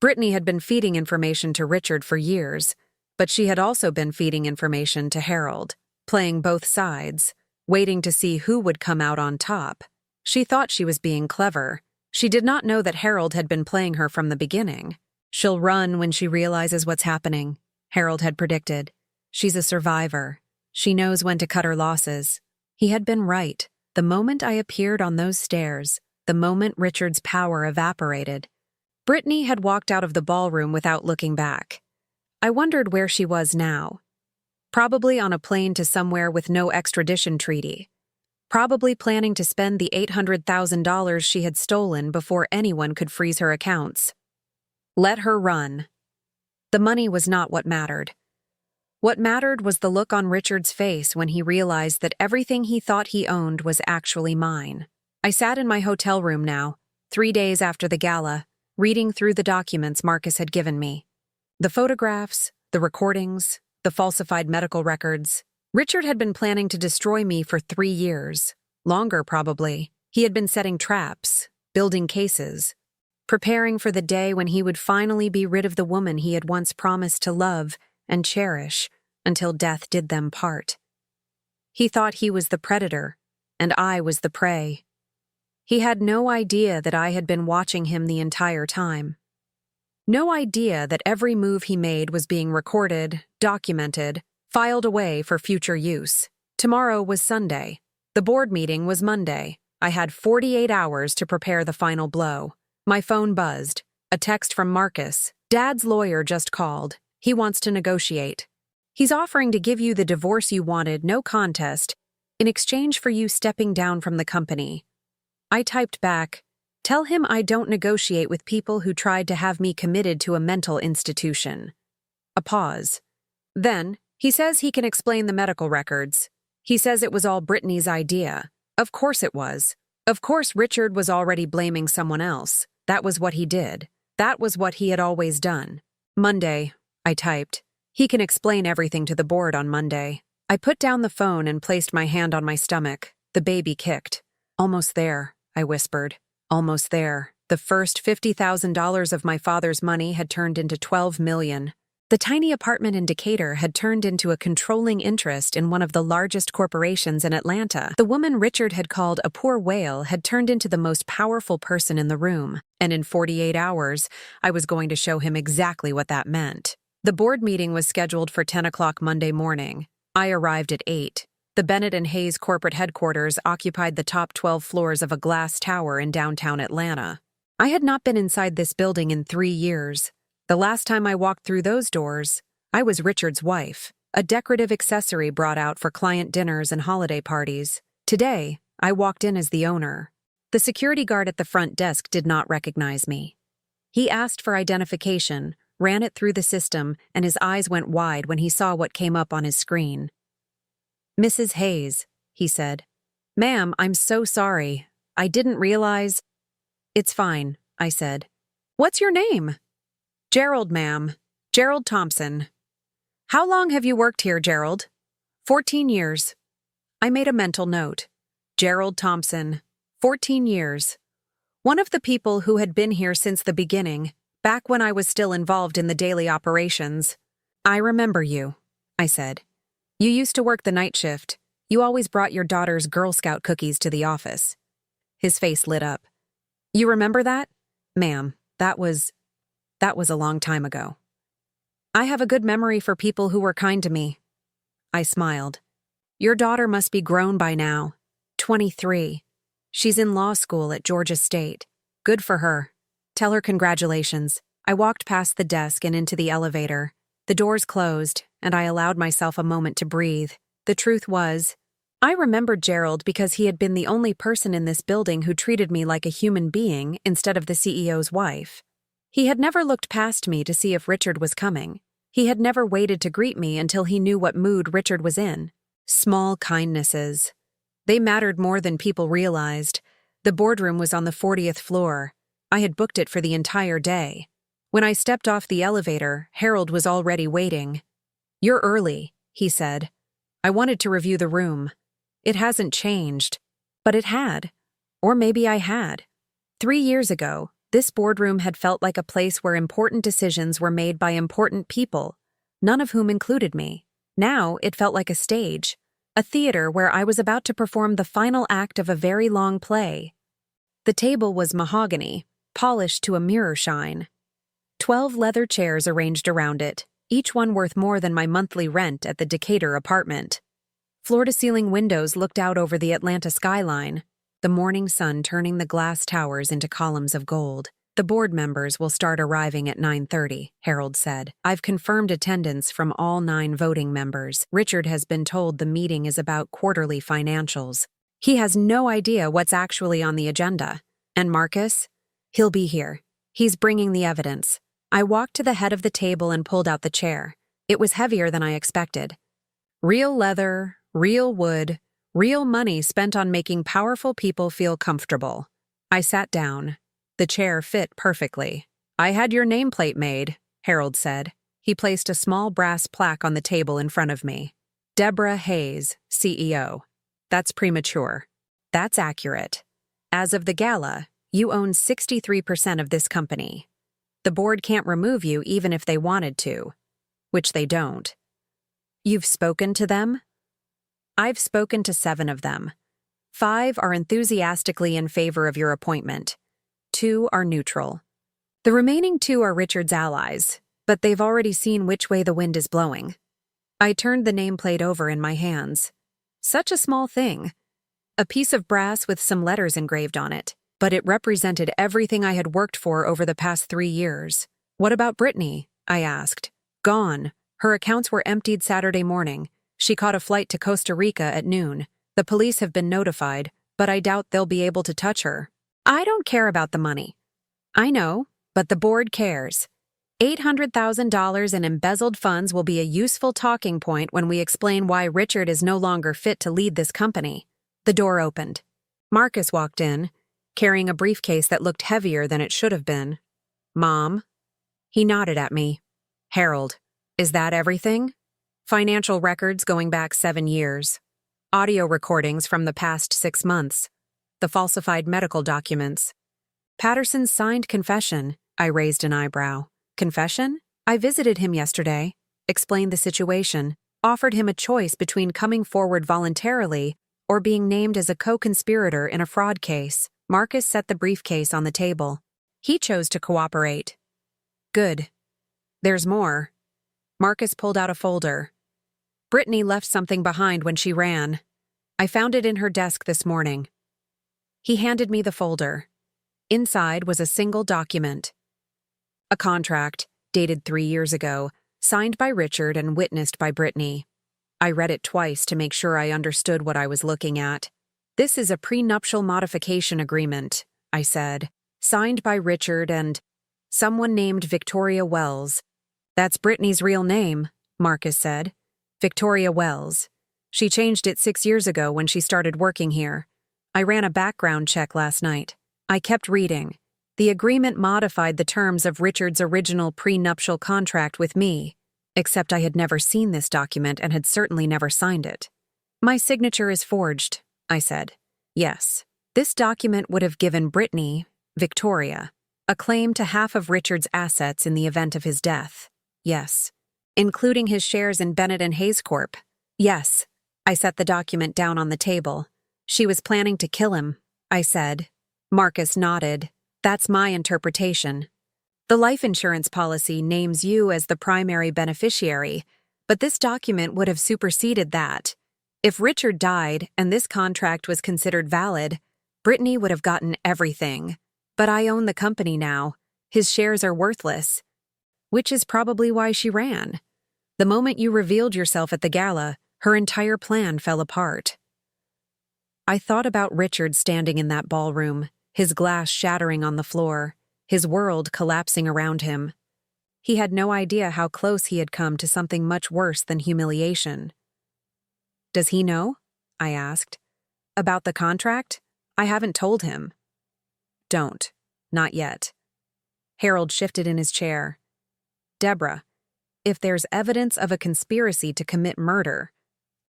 Speaker 1: Brittany had been feeding information to Richard for years, but she had also been feeding information to Harold, playing both sides, waiting to see who would come out on top. She thought she was being clever. She did not know that Harold had been playing her from the beginning. She'll run when she realizes what's happening, Harold had predicted. She's a survivor. She knows when to cut her losses. He had been right. The moment I appeared on those stairs, the moment Richard's power evaporated, Brittany had walked out of the ballroom without looking back. I wondered where she was now. Probably on a plane to somewhere with no extradition treaty. Probably planning to spend the $800,000 she had stolen before anyone could freeze her accounts. Let her run. The money was not what mattered. What mattered was the look on Richard's face when he realized that everything he thought he owned was actually mine. I sat in my hotel room now, 3 days after the gala, reading through the documents Marcus had given me. The photographs, the recordings, the falsified medical records. Richard had been planning to destroy me for 3 years. Longer, probably. He had been setting traps, building cases, preparing for the day when he would finally be rid of the woman he had once promised to love and cherish until death did them part. He thought he was the predator, and I was the prey. He had no idea that I had been watching him the entire time. No idea that every move he made was being recorded, documented, filed away for future use. Tomorrow was Sunday. The board meeting was Monday. I had 48 hours to prepare the final blow. My phone buzzed. A text from Marcus. Dad's lawyer just called. He wants to negotiate. He's offering to give you the divorce you wanted, no contest, in exchange for you stepping down from the company. I typed back, "Tell him I don't negotiate with people who tried to have me committed to a mental institution." A pause. Then, he says he can explain the medical records. He says it was all Brittany's idea. Of course it was. Of course Richard was already blaming someone else. That was what he did. That was what he had always done. Monday, I typed. He can explain everything to the board on Monday. I put down the phone and placed my hand on my stomach. The baby kicked. Almost there, I whispered. Almost there. The first $50,000 of my father's money had turned into $12 million. The tiny apartment in Decatur had turned into a controlling interest in one of the largest corporations in Atlanta. The woman Richard had called a poor whale had turned into the most powerful person in the room, and in 48 hours, I was going to show him exactly what that meant. The board meeting was scheduled for 10 o'clock Monday morning. I arrived at 8. The Bennett Hayes corporate headquarters occupied the top 12 floors of a glass tower in downtown Atlanta. I had not been inside this building in 3 years. The last time I walked through those doors, I was Richard's wife, a decorative accessory brought out for client dinners and holiday parties. Today, I walked in as the owner. The security guard at the front desk did not recognize me. He asked for identification, ran it through the system, and his eyes went wide when he saw what came up on his screen. "Mrs. Hayes," he said. "Ma'am, I'm so sorry. I didn't realize—" "It's fine," I said. "What's your name?" "Gerald, ma'am. Gerald Thompson." "How long have you worked here, Gerald?" 14 years. I made a mental note. Gerald Thompson. 14 years. One of the people who had been here since the beginning, back when I was still involved in the daily operations. "I remember you," I said. "You used to work the night shift. You always brought your daughter's Girl Scout cookies to the office." His face lit up. "You remember that? Ma'am, that was a long time ago. I have a good memory for people who were kind to me." I smiled. "Your daughter must be grown by now. 23. She's in law school at Georgia State. Good for her. Tell her congratulations." I walked past the desk and into the elevator. The doors closed, and I allowed myself a moment to breathe. The truth was, I remembered Gerald because he had been the only person in this building who treated me like a human being instead of the CEO's wife. He had never looked past me to see if Richard was coming. He had never waited to greet me until he knew what mood Richard was in. Small kindnesses. They mattered more than people realized. The boardroom was on the 40th floor. I had booked it for the entire day. When I stepped off the elevator, Harold was already waiting. "You're early," he said. "I wanted to review the room. It hasn't changed." But it had. Or maybe I had. 3 years ago, this boardroom had felt like a place where important decisions were made by important people, none of whom included me. Now it felt like a stage, a theater where I was about to perform the final act of a very long play. The table was mahogany, polished to a mirror shine. 12 leather chairs arranged around it, each one worth more than my monthly rent at the Decatur apartment. Floor-to-ceiling windows looked out over the Atlanta skyline, the morning sun turning the glass towers into columns of gold. "The board members will start arriving at 9:30, Harold said. "I've confirmed attendance from all 9 voting members. Richard has been told the meeting is about quarterly financials. He has no idea what's actually on the agenda. And Marcus? He'll be here. He's bringing the evidence." I walked to the head of the table and pulled out the chair. It was heavier than I expected. Real leather, real wood, real money spent on making powerful people feel comfortable. I sat down. The chair fit perfectly. "I had your nameplate made," Harold said. He placed a small brass plaque on the table in front of me. "Deborah Hayes, CEO. That's premature. That's accurate. As of the gala, you own 63% of this company. The board can't remove you even if they wanted to, which they don't." "You've spoken to them?" "I've spoken to 7 of them. 5 are enthusiastically in favor of your appointment. 2 are neutral. The remaining 2 are Richard's allies, but they've already seen which way the wind is blowing. I turned the nameplate over in my hands. Such a small thing. A piece of brass with some letters engraved on it, but it represented everything I had worked for over the past 3 years. What about Brittany? I asked. Gone. Her accounts were emptied Saturday morning. She caught a flight to Costa Rica at noon. The police have been notified, but I doubt they'll be able to touch her. I don't care about the money. I know, but the board cares. $800,000 in embezzled funds will be a useful talking point when we explain why Richard is no longer fit to lead this company. The door opened. Marcus walked in, carrying a briefcase that looked heavier than it should have been. Mom? He nodded at me. Harold, is that everything? Financial records going back 7 years. Audio recordings from the past 6 months. The falsified medical documents. Patterson's signed confession. I raised an eyebrow. Confession? I visited him yesterday, explained the situation, offered him a choice between coming forward voluntarily or being named as a co-conspirator in a fraud case. Marcus set the briefcase on the table. He chose to cooperate. Good. There's more. Marcus pulled out a folder. Brittany left something behind when she ran. I found it in her desk this morning. He handed me the folder. Inside was a single document. A contract, dated 3 years ago, signed by Richard and witnessed by Brittany. I read it twice to make sure I understood what I was looking at. This is a prenuptial modification agreement, I said, signed by Richard and someone named Victoria Wells. That's Brittany's real name, Marcus said. Victoria Wells. She changed it 6 years ago when she started working here. I ran a background check last night. I kept reading. The agreement modified the terms of Richard's original prenuptial contract with me, except I had never seen this document and had certainly never signed it. My signature is forged, I said. Yes. This document would have given Brittany, Victoria, a claim to half of Richard's assets in the event of his death. Yes. Including his shares in Bennett Hayes Corp. Yes. I set the document down on the table. She was planning to kill him, I said. Marcus nodded. That's my interpretation. The life insurance policy names you as the primary beneficiary, but this document would have superseded that. If Richard died and this contract was considered valid, Brittany would have gotten everything. But I own the company now. His shares are worthless. Which is probably why she ran. The moment you revealed yourself at the gala, her entire plan fell apart. I thought about Richard standing in that ballroom, his glass shattering on the floor, his world collapsing around him. He had no idea how close he had come to something much worse than humiliation. Does he know? I asked. About the contract? I haven't told him. Don't. Not yet. Harold shifted in his chair. Deborah, if there's evidence of a conspiracy to commit murder,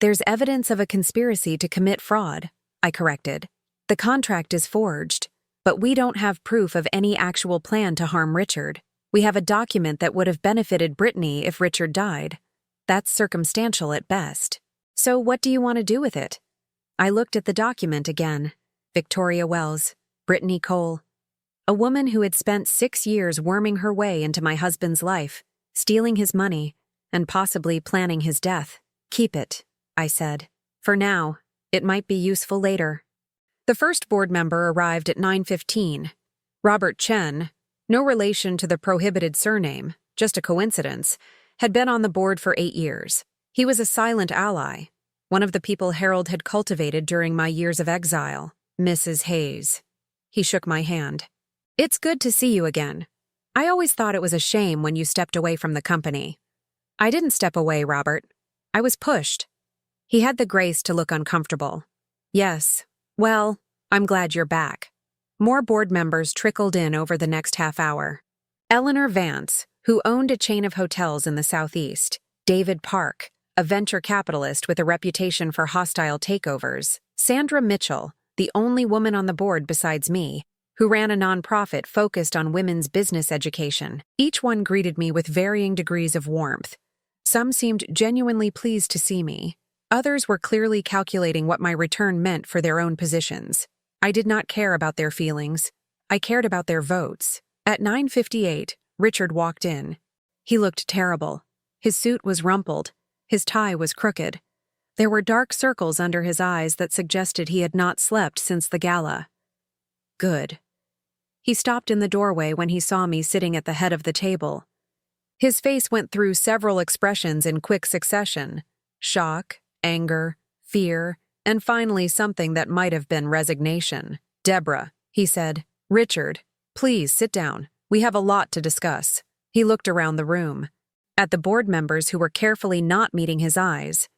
Speaker 1: there's evidence of a conspiracy to commit fraud, I corrected. The contract is forged, but we don't have proof of any actual plan to harm Richard. We have a document that would have benefited Brittany if Richard died. That's circumstantial at best. So what do you want to do with it? I looked at the document again. Victoria Wells, Brittany Cole. A woman who had spent 6 years worming her way into my husband's life, stealing his money, and possibly planning his death. Keep it, I said. For now, it might be useful later. The first board member arrived at 9:15. Robert Chen, no relation to the prohibited surname, just a coincidence, had been on the board for 8 years. He was a silent ally, one of the people Harold had cultivated during my years of exile. Mrs. Hayes. He shook my hand. It's good to see you again. I always thought it was a shame when you stepped away from the company. I didn't step away, Robert. I was pushed. He had the grace to look uncomfortable. Yes, well, I'm glad you're back. More board members trickled in over the next half hour. Eleanor Vance, who owned a chain of hotels in the Southeast. David Park, a venture capitalist with a reputation for hostile takeovers. Sandra Mitchell, the only woman on the board besides me, who ran a nonprofit focused on women's business education. Each one greeted me with varying degrees of warmth. Some seemed genuinely pleased to see me. Others were clearly calculating what my return meant for their own positions. I did not care about their feelings. I cared about their votes. At 9:58, Richard walked in. He looked terrible. His suit was rumpled. His tie was crooked. There were dark circles under his eyes that suggested he had not slept since the gala. Good. He stopped in the doorway when he saw me sitting at the head of the table. His face went through several expressions in quick succession: shock, anger, fear, and finally something that might have been resignation. "Deborah," he said. "Richard, please sit down. We have a lot to discuss." He looked around the room. At the board members who were carefully not meeting his eyes.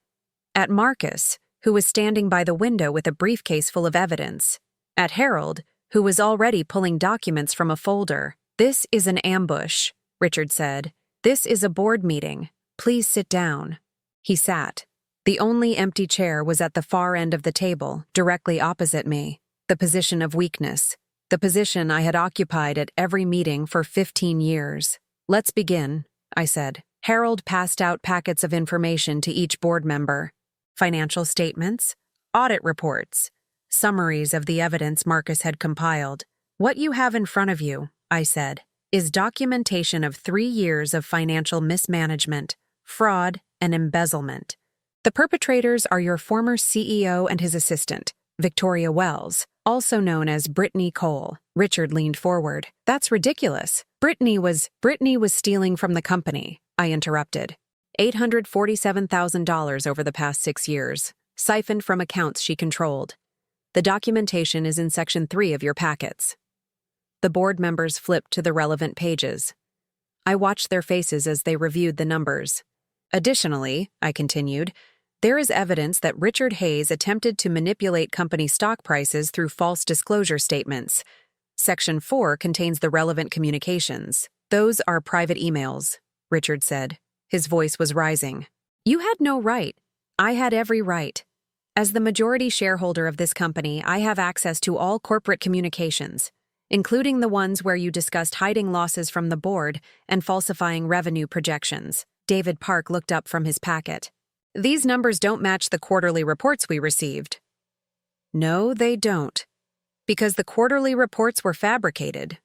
Speaker 1: At Marcus, who was standing by the window with a briefcase full of evidence. At Harold, who was already pulling documents from a folder. "This is an ambush," Richard said. "This is a board meeting. Please sit down." He sat. The only empty chair was at the far end of the table, directly opposite me. The position of weakness. The position I had occupied at every meeting for 15 years. "Let's begin," I said. Harold passed out packets of information to each board member. Financial statements, audit reports, summaries of the evidence Marcus had compiled. "What you have in front of you," I said, "is documentation of 3 years of financial mismanagement, fraud, and embezzlement. The perpetrators are your former CEO and his assistant, Victoria Wells, also known as Brittany Cole." Richard leaned forward. "That's ridiculous. Brittany was stealing from the company," I interrupted. $847,000 over the past 6 years, siphoned from accounts she controlled. The documentation is in Section 3 of your packets. The board members flipped to the relevant pages. I watched their faces as they reviewed the numbers. "Additionally," I continued, "there is evidence that Richard Hayes attempted to manipulate company stock prices through false disclosure statements. Section 4 contains the relevant communications. Those are private emails," Richard said. His voice was rising. "You had no right. I had every right. As the majority shareholder of this company, I have access to all corporate communications, including the ones where you discussed hiding losses from the board and falsifying revenue projections." David Park looked up from his packet. "These numbers don't match the quarterly reports we received." "No, they don't. Because the quarterly reports were fabricated.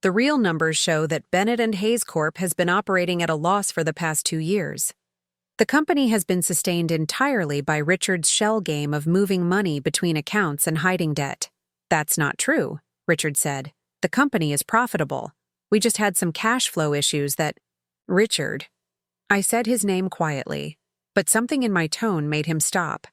Speaker 1: The real numbers show that Bennett Hayes Corp has been operating at a loss for the past 2 years. The company has been sustained entirely by Richard's shell game of moving money between accounts and hiding debt." "That's not true," Richard said. "The company is profitable. We just had some cash flow issues that—" "Richard." I said his name quietly, but something in my tone made him stop.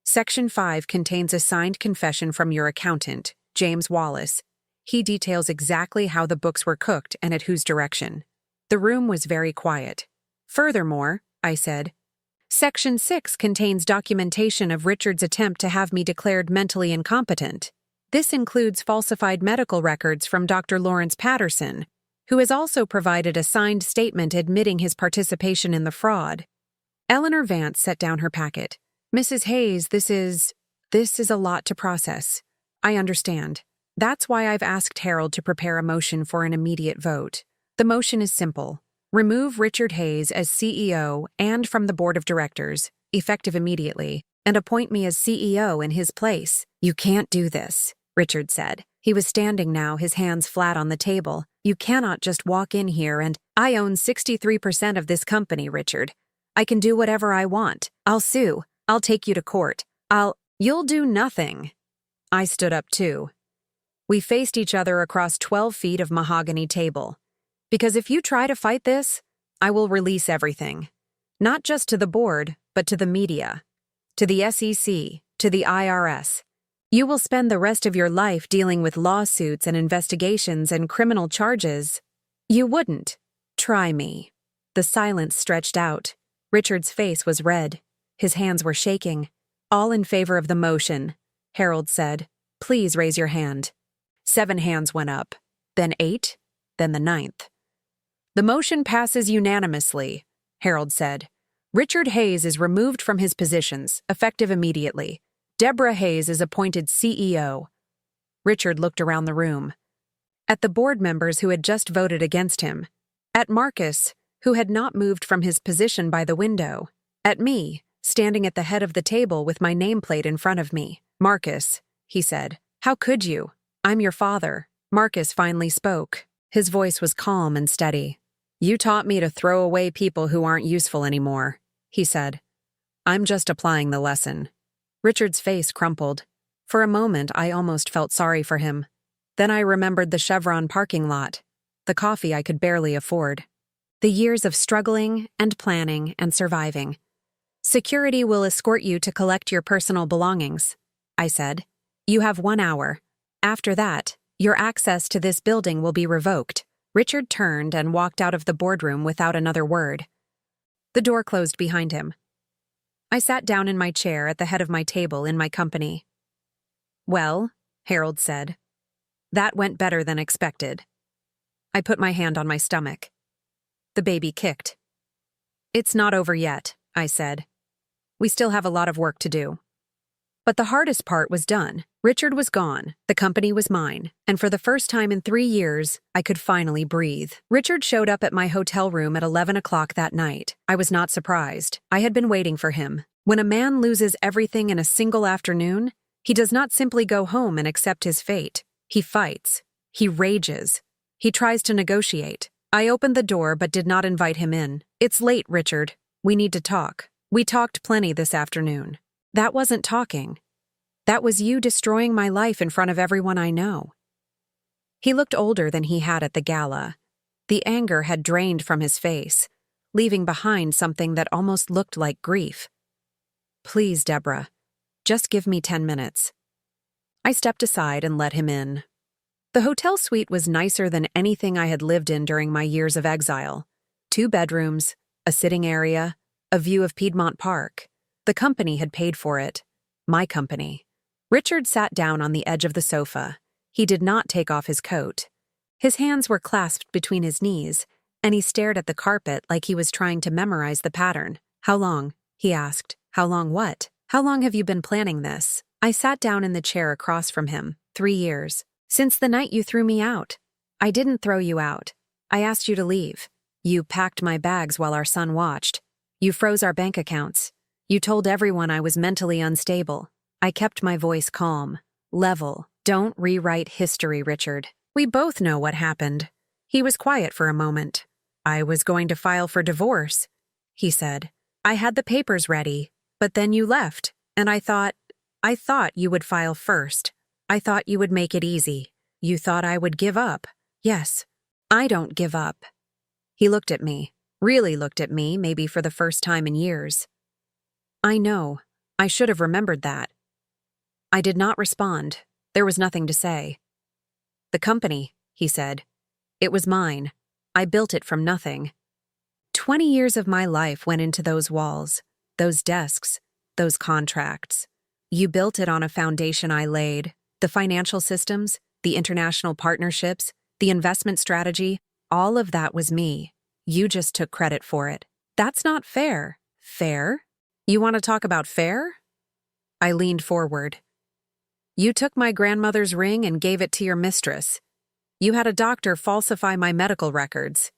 Speaker 1: "Section 5 contains a signed confession from your accountant, James Wallace. He details exactly how the books were cooked and at whose direction." The room was very quiet. "Furthermore," I said, "Section 6 contains documentation of Richard's attempt to have me declared mentally incompetent. This includes falsified medical records from Dr. Lawrence Patterson, who has also provided a signed statement admitting his participation in the fraud." Eleanor Vance set down her packet. "Mrs. Hayes, this is a lot to process. I understand. That's why I've asked Harold to prepare a motion for an immediate vote. The motion is simple. Remove Richard Hayes as CEO and from the board of directors, effective immediately, and appoint me as CEO in his place." "You can't do this," Richard said. He was standing now, his hands flat on the table. "You cannot just walk in here and—" "I own 63% of this company, Richard. I can do whatever I want. I'll sue. I'll take you to court. You'll do nothing." I stood up too. We faced each other across 12 feet of mahogany table. "Because if you try to fight this, I will release everything. Not just to the board, but to the media, to the SEC, to the IRS. You will spend the rest of your life dealing with lawsuits and investigations and criminal charges. You wouldn't. Try me." The silence stretched out. Richard's face was red. His hands were shaking. "All in favor of the motion," Harold said. "Please raise your hand." 7 hands went up, then 8, then the 9th. "The motion passes unanimously," Harold said. "Richard Hayes is removed from his positions, effective immediately. Deborah Hayes is appointed CEO." Richard looked around the room. At the board members who had just voted against him. At Marcus, who had not moved from his position by the window. At me, standing at the head of the table with my nameplate in front of me. "Marcus," he said. "How could you? I'm your father." Marcus finally spoke. His voice was calm and steady. "You taught me to throw away people who aren't useful anymore," he said. "I'm just applying the lesson." Richard's face crumpled. For a moment, I almost felt sorry for him. Then I remembered the Chevron parking lot, the coffee I could barely afford, the years of struggling and planning and surviving. "Security will escort you to collect your personal belongings," I said. "You have 1 hour. After that, your access to this building will be revoked." Richard turned and walked out of the boardroom without another word. The door closed behind him. I sat down in my chair at the head of my table in my company. "Well," Harold said, "that went better than expected." I put my hand on my stomach. The baby kicked. "It's not over yet," I said. "We still have a lot of work to do." But the hardest part was done. Richard was gone, the company was mine, and for the first time in 3 years, I could finally breathe. Richard showed up at my hotel room at 11 o'clock that night. I was not surprised. I had been waiting for him. When a man loses everything in a single afternoon, he does not simply go home and accept his fate. He fights. He rages. He tries to negotiate. I opened the door but did not invite him in. "It's late, Richard. We need to talk. We talked plenty this afternoon." That wasn't talking. That was you destroying my life in front of everyone I know. He looked older than he had at the gala. The anger had drained from his face, leaving behind something that almost looked like grief. "Please, Deborah, just give me 10 minutes. I stepped aside and let him in. The hotel suite was nicer than anything I had lived in during my years of exile. 2 bedrooms, a sitting area, a view of Piedmont Park. The company had paid for it. My company. Richard sat down on the edge of the sofa. He did not take off his coat. His hands were clasped between his knees, and he stared at the carpet like he was trying to memorize the pattern. "How long?" he asked. "How long what? How long have you been planning this?" I sat down in the chair across from him. 3 years. "Since the night you threw me out." "I didn't throw you out. I asked you to leave. You packed my bags while our son watched. You froze our bank accounts. You told everyone I was mentally unstable." I kept my voice calm, level. "Don't rewrite history, Richard. We both know what happened." He was quiet for a moment. "I was going to file for divorce," he said. "I had the papers ready, but then you left, and I thought you would file first. I thought you would make it easy. You thought I would give up." "Yes, I don't give up." He looked at me, really looked at me, maybe for the first time in years. "I know. I should have remembered that." I did not respond. There was nothing to say. "The company," he said. "It was mine. I built it from nothing. 20 years of my life went into those walls, those desks, those contracts. You built it on a foundation I laid. The financial systems, the international partnerships, the investment strategy, all of that was me. You just took credit for it. That's not fair." "Fair? You want to talk about fair?" I leaned forward. "You took my grandmother's ring and gave it to your mistress. You had a doctor falsify my medical records.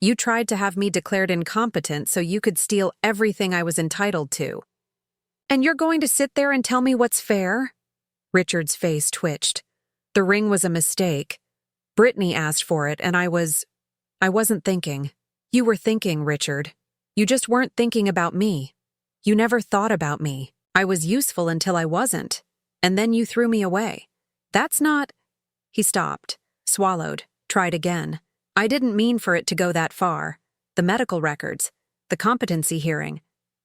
Speaker 1: You tried to have me declared incompetent so you could steal everything I was entitled to. And you're going to sit there and tell me what's fair?" Richard's face twitched. "The ring was a mistake. Brittany asked for it, and I wasn't thinking." "You were thinking, Richard. You just weren't thinking about me. You never thought about me. I was useful until I wasn't. And then you threw me away. That's not—" He stopped, swallowed, tried again. "I didn't mean for it to go that far. The medical records, the competency hearing,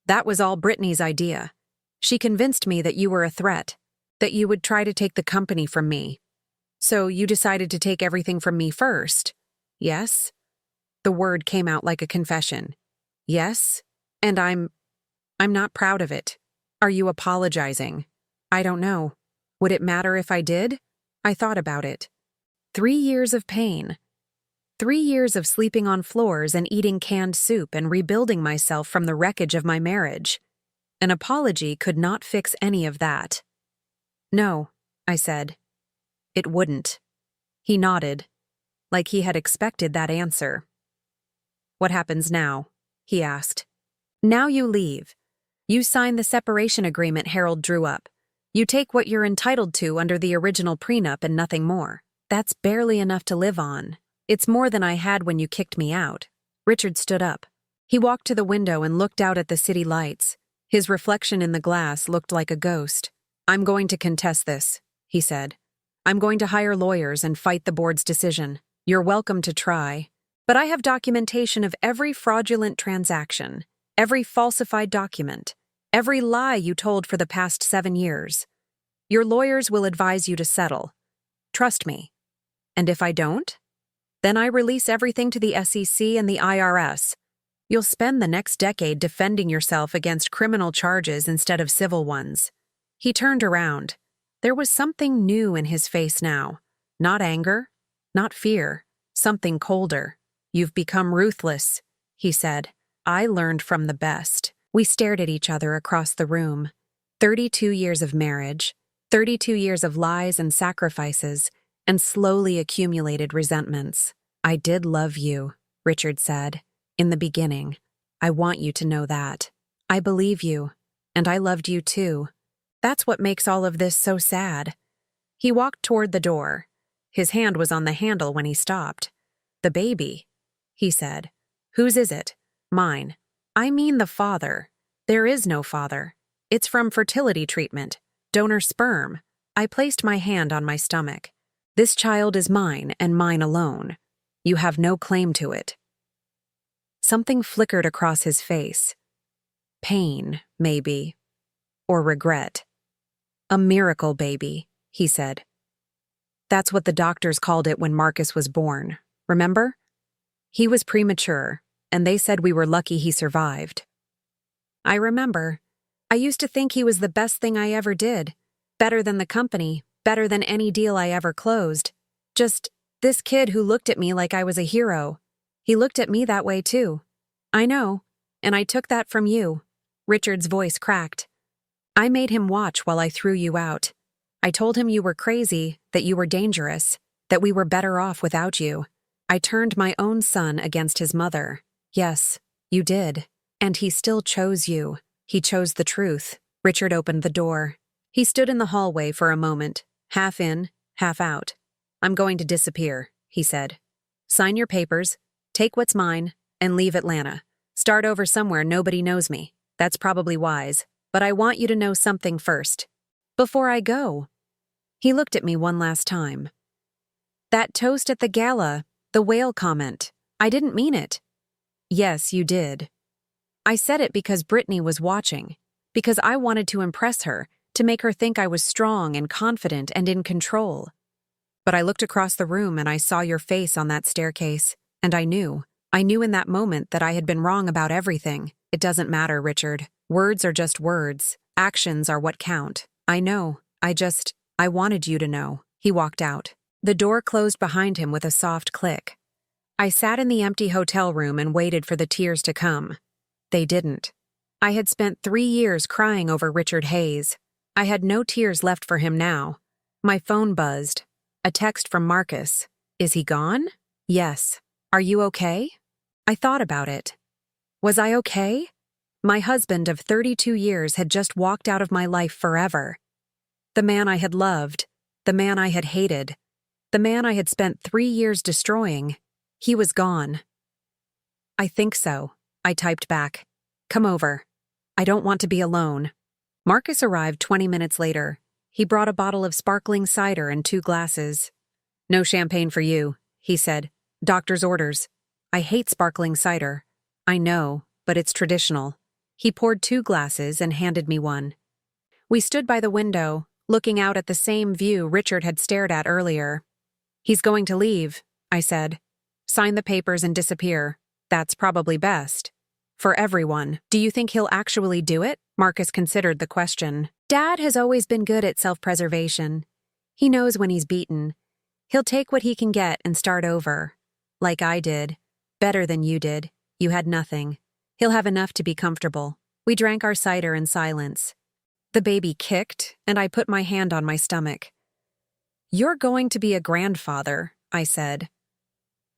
Speaker 1: that was all Brittany's idea. She convinced me that you were a threat, that you would try to take the company from me. So you decided to take everything from me first. Yes?" The word came out like a confession. "Yes, and I'm not proud of it. Are you apologizing?" "I don't know. Would it matter if I did?" I thought about it. 3 years of pain. 3 years of sleeping on floors and eating canned soup and rebuilding myself from the wreckage of my marriage. An apology could not fix any of that. "No," I said. "It wouldn't." He nodded, like he had expected that answer. "What happens now?" he asked. "Now you leave. You sign the separation agreement Harold drew up. You take what you're entitled to under the original prenup and nothing more. That's barely enough to live on. It's more than I had when you kicked me out. Richard stood up. He walked to the window and looked out at the city lights. His reflection in the glass looked like a ghost. I'm going to contest this, he said. I'm going to hire lawyers and fight the board's decision. You're welcome to try. But I have documentation of every fraudulent transaction, every falsified document, every lie you told for the past 7 years. Your lawyers will advise you to settle. Trust me. And if I don't? Then I release everything to the SEC and the IRS. You'll spend the next decade defending yourself against criminal charges instead of civil ones. He turned around. There was something new in his face now. Not anger, not fear, something colder. You've become ruthless, he said. I learned from the best. We stared at each other across the room. 32 years of marriage, 32 years of lies and sacrifices, and slowly accumulated resentments. I did love you, Richard said. In the beginning. I want you to know that. I believe you, and I loved you too. That's what makes all of this so sad. He walked toward the door. His hand was on the handle when he stopped. The baby, he said. Whose is it? Mine. I mean the father. There is no father. It's from fertility treatment. Donor sperm. I placed my hand on my stomach. This child is mine and mine alone. You have no claim to it. Something flickered across his face. Pain, maybe. Or regret. A miracle baby, he said. That's what the doctors called it when Marcus was born, remember? He was premature, and they said we were lucky he survived. I remember. I used to think he was the best thing I ever did. Better than the company, better than any deal I ever closed. Just this kid who looked at me like I was a hero. He looked at me that way too. I know, and I took that from you. Richard's voice cracked. I made him watch while I threw you out. I told him you were crazy, that you were dangerous, that we were better off without you. I turned my own son against his mother. Yes, you did. And he still chose you. He chose the truth. Richard opened the door. He stood in the hallway for a moment, half in, half out. I'm going to disappear, he said. Sign your papers, take what's mine, and leave Atlanta. Start over somewhere nobody knows me. That's probably wise, but I want you to know something first. Before I go. He looked at me one last time. That toast at the gala, the whale comment, I didn't mean it. Yes, you did. I said it because Brittany was watching, because I wanted to impress her, to make her think I was strong and confident and in control. But I looked across the room and I saw your face on that staircase, and I knew in that moment that I had been wrong about everything. It doesn't matter, Richard. Words are just words. Actions are what count. I know. I wanted you to know. He walked out. The door closed behind him with a soft click. I sat in the empty hotel room and waited for the tears to come. They didn't. I had spent 3 years crying over Richard Hayes. I had no tears left for him now. My phone buzzed. A text from Marcus. Is he gone? Yes. Are you okay? I thought about it. Was I okay? My husband of 32 years had just walked out of my life forever. The man I had loved, the man I had hated, the man I had spent 3 years destroying, he was gone. I think so, I typed back. Come over. I don't want to be alone. Marcus arrived 20 minutes later. He brought a bottle of sparkling cider and 2 glasses. No champagne for you, he said. Doctor's orders. I hate sparkling cider. I know, but it's traditional. He poured 2 glasses and handed me one. We stood by the window, looking out at the same view Richard had stared at earlier. He's going to leave, I said. Sign the papers and disappear. That's probably best. For everyone. Do you think he'll actually do it? Marcus considered the question. Dad has always been good at self-preservation. He knows when he's beaten. He'll take what he can get and start over. Like I did. Better than you did. You had nothing. He'll have enough to be comfortable. We drank our cider in silence. The baby kicked, and I put my hand on my stomach. You're going to be a grandfather, I said.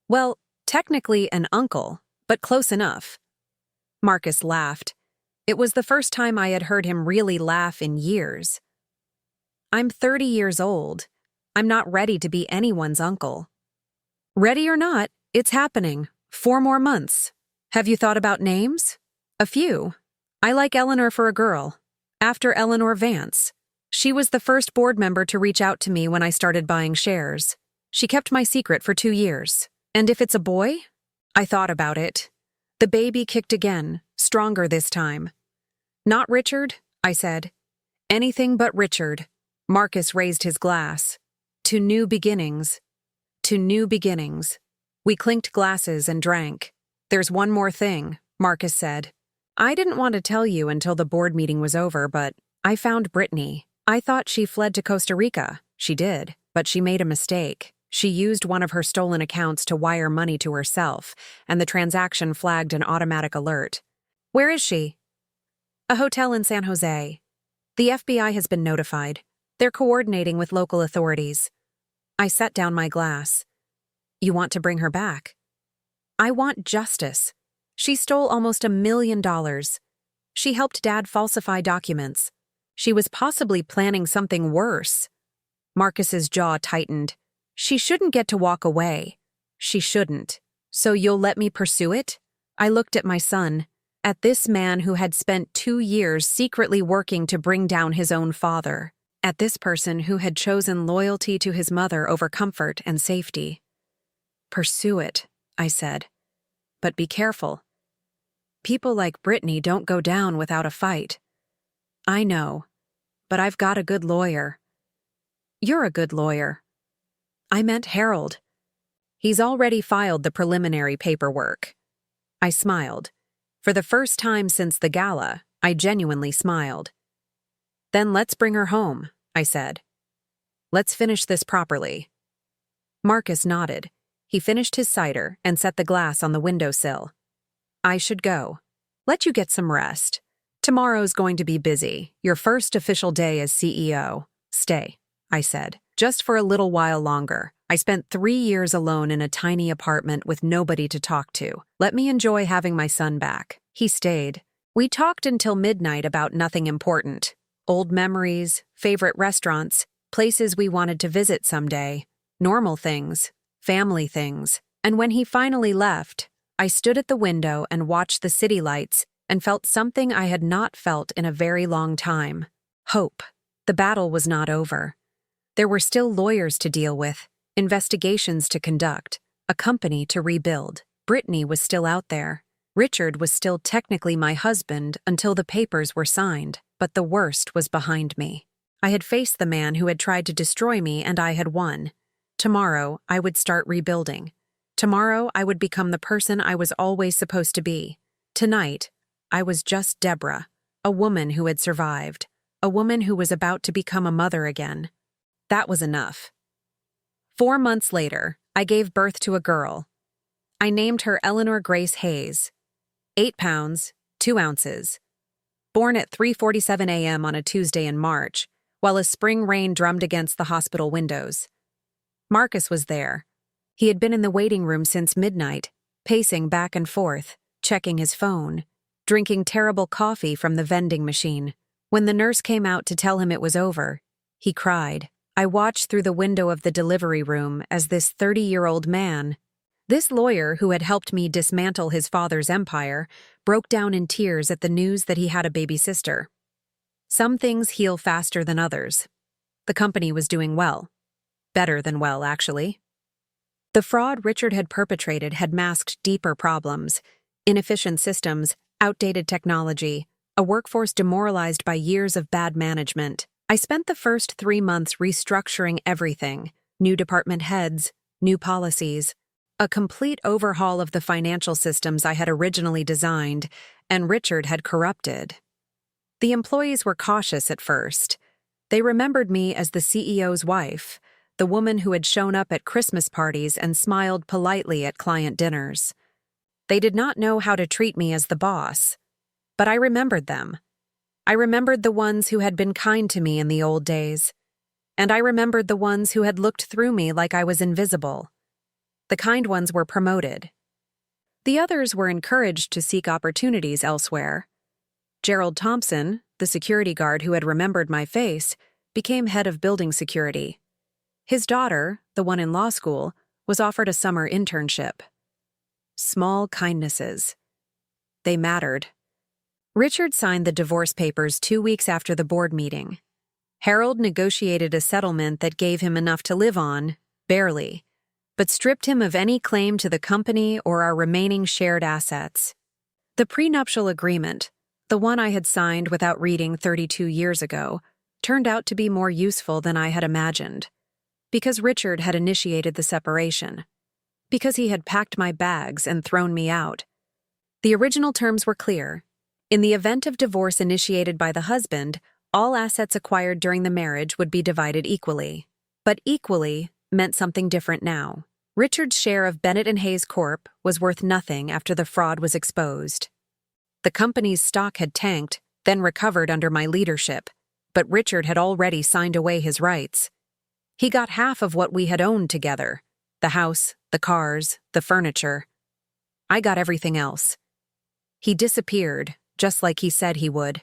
Speaker 1: Well, technically an uncle, but close enough. Marcus laughed. It was the first time I had heard him really laugh in years. I'm 30 years old. I'm not ready to be anyone's uncle. Ready or not, it's happening. 4 more months. Have you thought about names? A few. I like Eleanor for a girl. After Eleanor Vance. She was the first board member to reach out to me when I started buying shares. She kept my secret for 2 years. And if it's a boy? I thought about it. The baby kicked again, stronger this time. Not Richard, I said. Anything but Richard. Marcus raised his glass. To new beginnings. To new beginnings. We clinked glasses and drank. There's one more thing, Marcus said. I didn't want to tell you until the board meeting was over, but I found Brittany. I thought she fled to Costa Rica. She did, but she made a mistake. She used one of her stolen accounts to wire money to herself, and the transaction flagged an automatic alert. Where is she? A hotel in San Jose. The FBI has been notified. They're coordinating with local authorities. I set down my glass. You want to bring her back? I want justice. She stole almost $1 million. She helped Dad falsify documents. She was possibly planning something worse. Marcus's jaw tightened. She shouldn't get to walk away. She shouldn't. So you'll let me pursue it? I looked at my son, at this man who had spent 2 years secretly working to bring down his own father, at this person who had chosen loyalty to his mother over comfort and safety. Pursue it, I said. But be careful. People like Brittany don't go down without a fight. I know, but I've got a good lawyer. You're a good lawyer. I meant Harold. He's already filed the preliminary paperwork. I smiled. For the first time since the gala, I genuinely smiled. Then let's bring her home, I said. Let's finish this properly. Marcus nodded. He finished his cider and set the glass on the windowsill. I should go. Let you get some rest. Tomorrow's going to be busy. Your first official day as CEO. Stay, I said. Just for a little while longer. I spent 3 years alone in a tiny apartment with nobody to talk to. Let me enjoy having my son back. He stayed. We talked until midnight about nothing important. Old memories, favorite restaurants, places we wanted to visit someday. Normal things, family things. And when he finally left, I stood at the window and watched the city lights and felt something I had not felt in a very long time. Hope. The battle was not over. There were still lawyers to deal with, investigations to conduct, a company to rebuild. Brittany was still out there. Richard was still technically my husband until the papers were signed, but the worst was behind me. I had faced the man who had tried to destroy me, and I had won. Tomorrow, I would start rebuilding. Tomorrow, I would become the person I was always supposed to be. Tonight, I was just Deborah, a woman who had survived, a woman who was about to become a mother again. That was enough. 4 months later, I gave birth to a girl. I named her Eleanor Grace Hayes. 8 pounds, 2 ounces. Born at 3:47 a.m. on a Tuesday in March, while a spring rain drummed against the hospital windows. Marcus was there. He had been in the waiting room since midnight, pacing back and forth, checking his phone, drinking terrible coffee from the vending machine. When the nurse came out to tell him it was over, he cried. I watched through the window of the delivery room as this 30-year-old man, this lawyer who had helped me dismantle his father's empire, broke down in tears at the news that he had a baby sister. Some things heal faster than others. The company was doing well. Better than well, actually. The fraud Richard had perpetrated had masked deeper problems: inefficient systems, outdated technology, a workforce demoralized by years of bad management. I spent the first 3 months restructuring everything: new department heads, new policies, a complete overhaul of the financial systems I had originally designed and Richard had corrupted. The employees were cautious at first. They remembered me as the CEO's wife, the woman who had shown up at Christmas parties and smiled politely at client dinners. They did not know how to treat me as the boss, but I remembered them. I remembered the ones who had been kind to me in the old days, and I remembered the ones who had looked through me like I was invisible. The kind ones were promoted. The others were encouraged to seek opportunities elsewhere. Gerald Thompson, the security guard who had remembered my face, became head of building security. His daughter, the one in law school, was offered a summer internship. Small kindnesses. They mattered. Richard signed the divorce papers 2 weeks after the board meeting. Harold negotiated a settlement that gave him enough to live on, barely, but stripped him of any claim to the company or our remaining shared assets. The prenuptial agreement, the one I had signed without reading 32 years ago, turned out to be more useful than I had imagined. Because Richard had initiated the separation. Because he had packed my bags and thrown me out. The original terms were clear. In the event of divorce initiated by the husband, all assets acquired during the marriage would be divided equally. But equally meant something different now. Richard's share of Bennett Hayes Corp was worth nothing after the fraud was exposed. The company's stock had tanked, then recovered under my leadership, but Richard had already signed away his rights. He got half of what we had owned together: the house, the cars, the furniture. I got everything else. He disappeared, just like he said he would.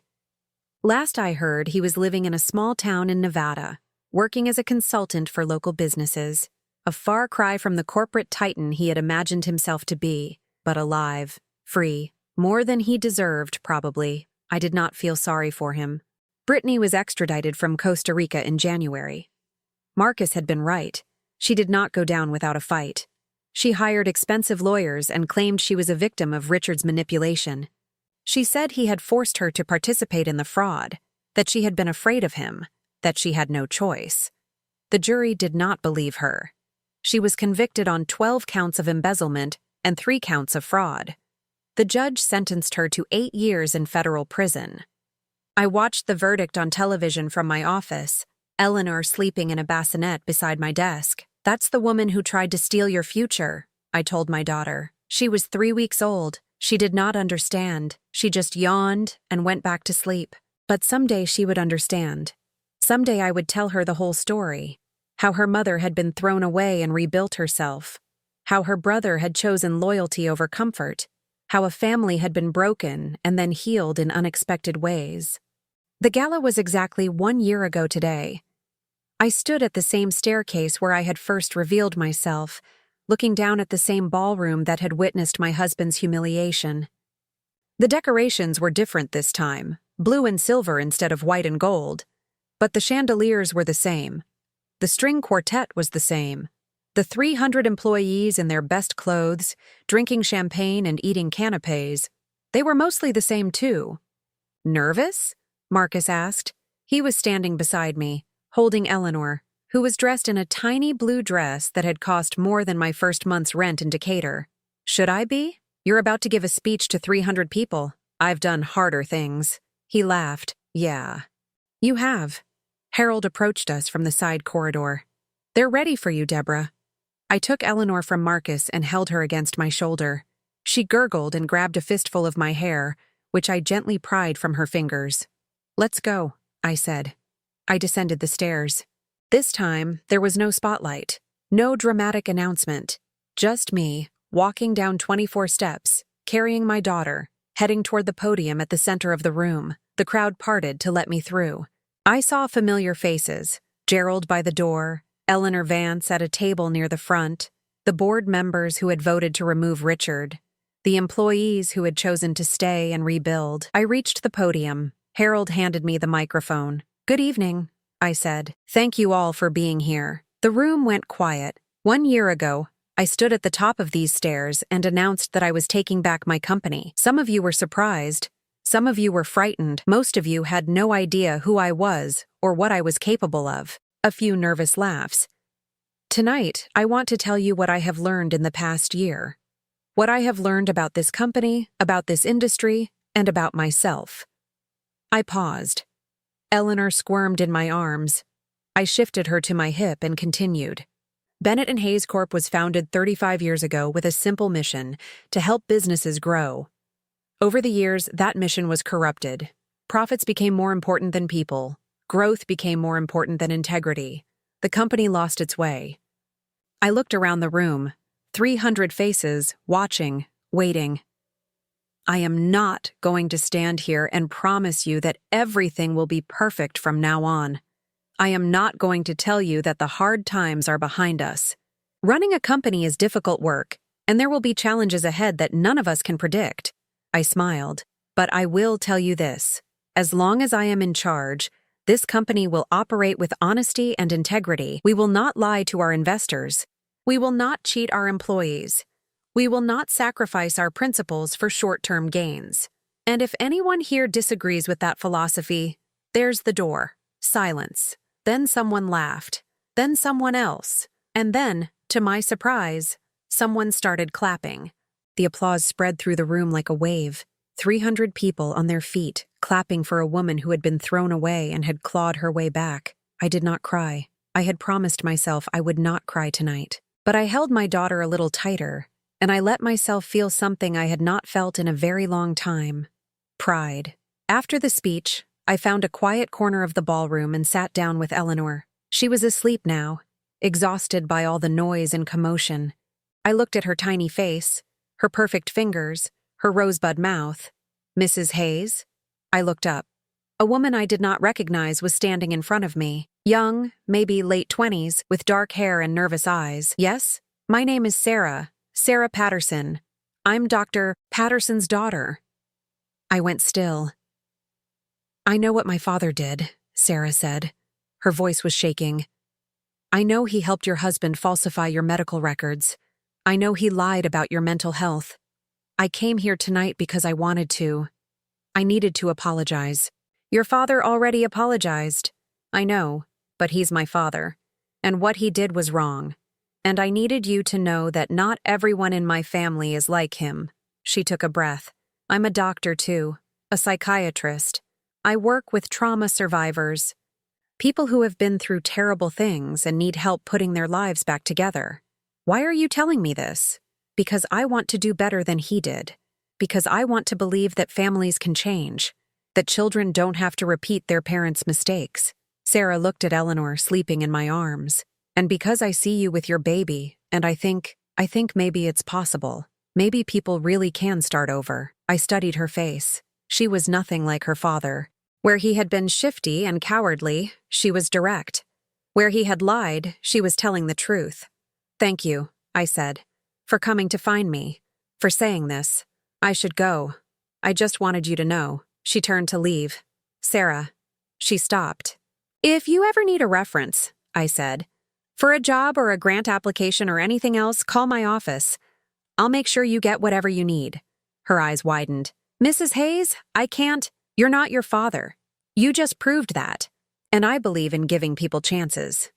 Speaker 1: Last I heard, he was living in a small town in Nevada, working as a consultant for local businesses, a far cry from the corporate titan he had imagined himself to be, but alive, free, more than he deserved, probably. I did not feel sorry for him. Brittany was extradited from Costa Rica in January. Marcus had been right. She did not go down without a fight. She hired expensive lawyers and claimed she was a victim of Richard's manipulation. She said he had forced her to participate in the fraud, that she had been afraid of him, that she had no choice. The jury did not believe her. She was convicted on 12 counts of embezzlement and 3 counts of fraud. The judge sentenced her to 8 years in federal prison. I watched the verdict on television from my office, Eleanor sleeping in a bassinet beside my desk. "That's the woman who tried to steal your future," I told my daughter. She was 3 weeks old. She did not understand. She just yawned and went back to sleep. But someday she would understand. Someday I would tell her the whole story. How her mother had been thrown away and rebuilt herself. How her brother had chosen loyalty over comfort. How a family had been broken and then healed in unexpected ways. The gala was exactly 1 year ago today. I stood at the same staircase where I had first revealed myself, looking down at the same ballroom that had witnessed my husband's humiliation. The decorations were different this time, blue and silver instead of white and gold. But the chandeliers were the same. The string quartet was the same. The 300 employees in their best clothes, drinking champagne and eating canapés, they were mostly the same too. "Nervous?" Marcus asked. He was standing beside me, holding Eleanor, who was dressed in a tiny blue dress that had cost more than my first month's rent in Decatur. "Should I be? You're about to give a speech to 300 people. I've done harder things." He laughed. "Yeah. You have." Harold approached us from the side corridor. "They're ready for you, Deborah." I took Eleanor from Marcus and held her against my shoulder. She gurgled and grabbed a fistful of my hair, which I gently pried from her fingers. "Let's go," I said. I descended the stairs. This time, there was no spotlight, no dramatic announcement. Just me, walking down 24 steps, carrying my daughter, heading toward the podium at the center of the room. The crowd parted to let me through. I saw familiar faces, Gerald by the door, Eleanor Vance at a table near the front, the board members who had voted to remove Richard, the employees who had chosen to stay and rebuild. I reached the podium. Harold handed me the microphone. "Good evening," I said. "Thank you all for being here." The room went quiet. 1 year ago, I stood at the top of these stairs and announced that I was taking back my company. Some of you were surprised. Some of you were frightened. Most of you had no idea who I was or what I was capable of. A few nervous laughs. Tonight, I want to tell you what I have learned in the past year. What I have learned about this company, about this industry, and about myself. I paused. Eleanor squirmed in my arms. I shifted her to my hip and continued. Bennett Hayes Corp was founded 35 years ago with a simple mission: to help businesses grow. Over the years, that mission was corrupted. Profits became more important than people. Growth became more important than integrity. The company lost its way. I looked around the room. 300 faces, watching, waiting. I am not going to stand here and promise you that everything will be perfect from now on. I am not going to tell you that the hard times are behind us. Running a company is difficult work, and there will be challenges ahead that none of us can predict. I smiled. But I will tell you this. As long as I am in charge, this company will operate with honesty and integrity. We will not lie to our investors. We will not cheat our employees. We will not sacrifice our principles for short-term gains. And if anyone here disagrees with that philosophy, there's the door. Silence. Then someone laughed. Then someone else. And then, to my surprise, someone started clapping. The applause spread through the room like a wave. 300 people on their feet, clapping for a woman who had been thrown away and had clawed her way back. I did not cry. I had promised myself I would not cry tonight. But I held my daughter a little tighter, and I let myself feel something I had not felt in a very long time. Pride. After the speech, I found a quiet corner of the ballroom and sat down with Eleanor. She was asleep now, exhausted by all the noise and commotion. I looked at her tiny face, her perfect fingers, her rosebud mouth. Mrs. Hayes? I looked up. A woman I did not recognize was standing in front of me. Young, maybe late 20s, with dark hair and nervous eyes. Yes, my name is Sarah Patterson. I'm Dr. Patterson's daughter. I went still. I know what my father did, Sarah said. Her voice was shaking. I know he helped your husband falsify your medical records. I know he lied about your mental health. I came here tonight because I wanted to. I needed to apologize. Your father already apologized. I know, but he's my father. And what he did was wrong. And I needed you to know that not everyone in my family is like him. She took a breath. I'm a doctor too, a psychiatrist. I work with trauma survivors. People who have been through terrible things and need help putting their lives back together. Why are you telling me this? Because I want to do better than he did. Because I want to believe that families can change. That children don't have to repeat their parents' mistakes. Sarah looked at Eleanor sleeping in my arms. And because I see you with your baby, and I think maybe it's possible. Maybe people really can start over. I studied her face. She was nothing like her father. Where he had been shifty and cowardly, she was direct. Where he had lied, she was telling the truth. Thank you, I said, for coming to find me, for saying this. I should go. I just wanted you to know. She turned to leave. Sarah. She stopped. If you ever need a reference, I said, for a job or a grant application or anything else, call my office. I'll make sure you get whatever you need. Her eyes widened. Mrs. Hayes, I can't. You're not your father. You just proved that. And I believe in giving people chances.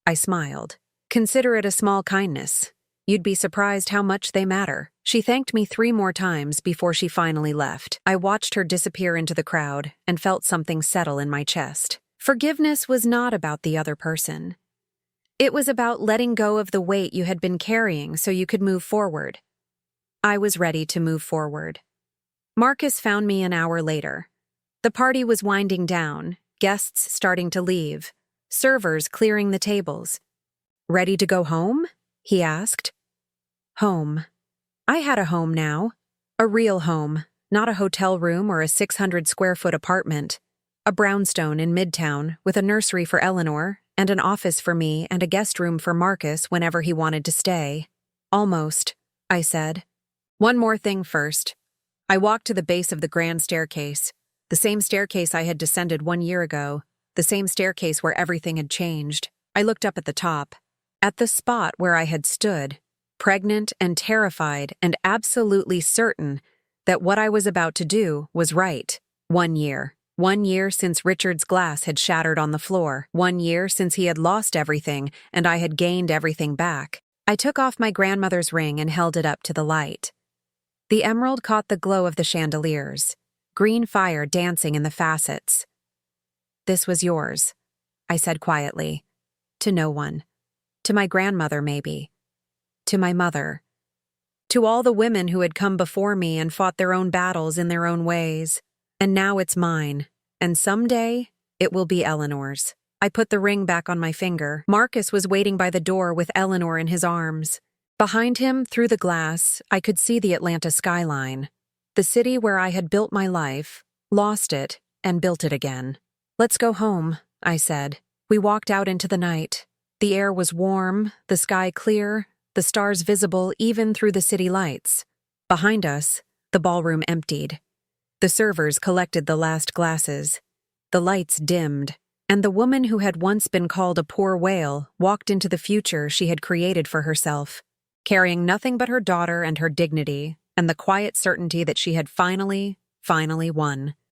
Speaker 1: I smiled. Consider it a small kindness. You'd be surprised how much they matter. She thanked me 3 more times before she finally left. I watched her disappear into the crowd and felt something settle in my chest. Forgiveness was not about the other person. It was about letting go of the weight you had been carrying so you could move forward. I was ready to move forward. Marcus found me an hour later. The party was winding down, guests starting to leave, servers clearing the tables. Ready to go home? He asked. Home. I had a home now. A real home, not a hotel room or a 600-square-foot apartment. A brownstone in Midtown with a nursery for Eleanor and an office for me and a guest room for Marcus whenever he wanted to stay. Almost, I said. One more thing first. I walked to the base of the grand staircase, the same staircase I had descended 1 year ago, the same staircase where everything had changed. I looked up at the top, at the spot where I had stood, pregnant and terrified and absolutely certain that what I was about to do was right. 1 year. 1 year since Richard's glass had shattered on the floor. 1 year since he had lost everything and I had gained everything back. I took off my grandmother's ring and held it up to the light. The emerald caught the glow of the chandeliers, green fire dancing in the facets. This was yours, I said quietly. To no one. To my grandmother, maybe. To my mother. To all the women who had come before me and fought their own battles in their own ways. And now it's mine. And someday, it will be Eleanor's. I put the ring back on my finger. Marcus was waiting by the door with Eleanor in his arms. Behind him, through the glass, I could see the Atlanta skyline. The city where I had built my life, lost it, and built it again. "Let's go home," I said. We walked out into the night. The air was warm, the sky clear, the stars visible even through the city lights. Behind us, the ballroom emptied. The servers collected the last glasses. The lights dimmed, and the woman who had once been called a poor whale walked into the future she had created for herself, carrying nothing but her daughter and her dignity, and the quiet certainty that she had finally won.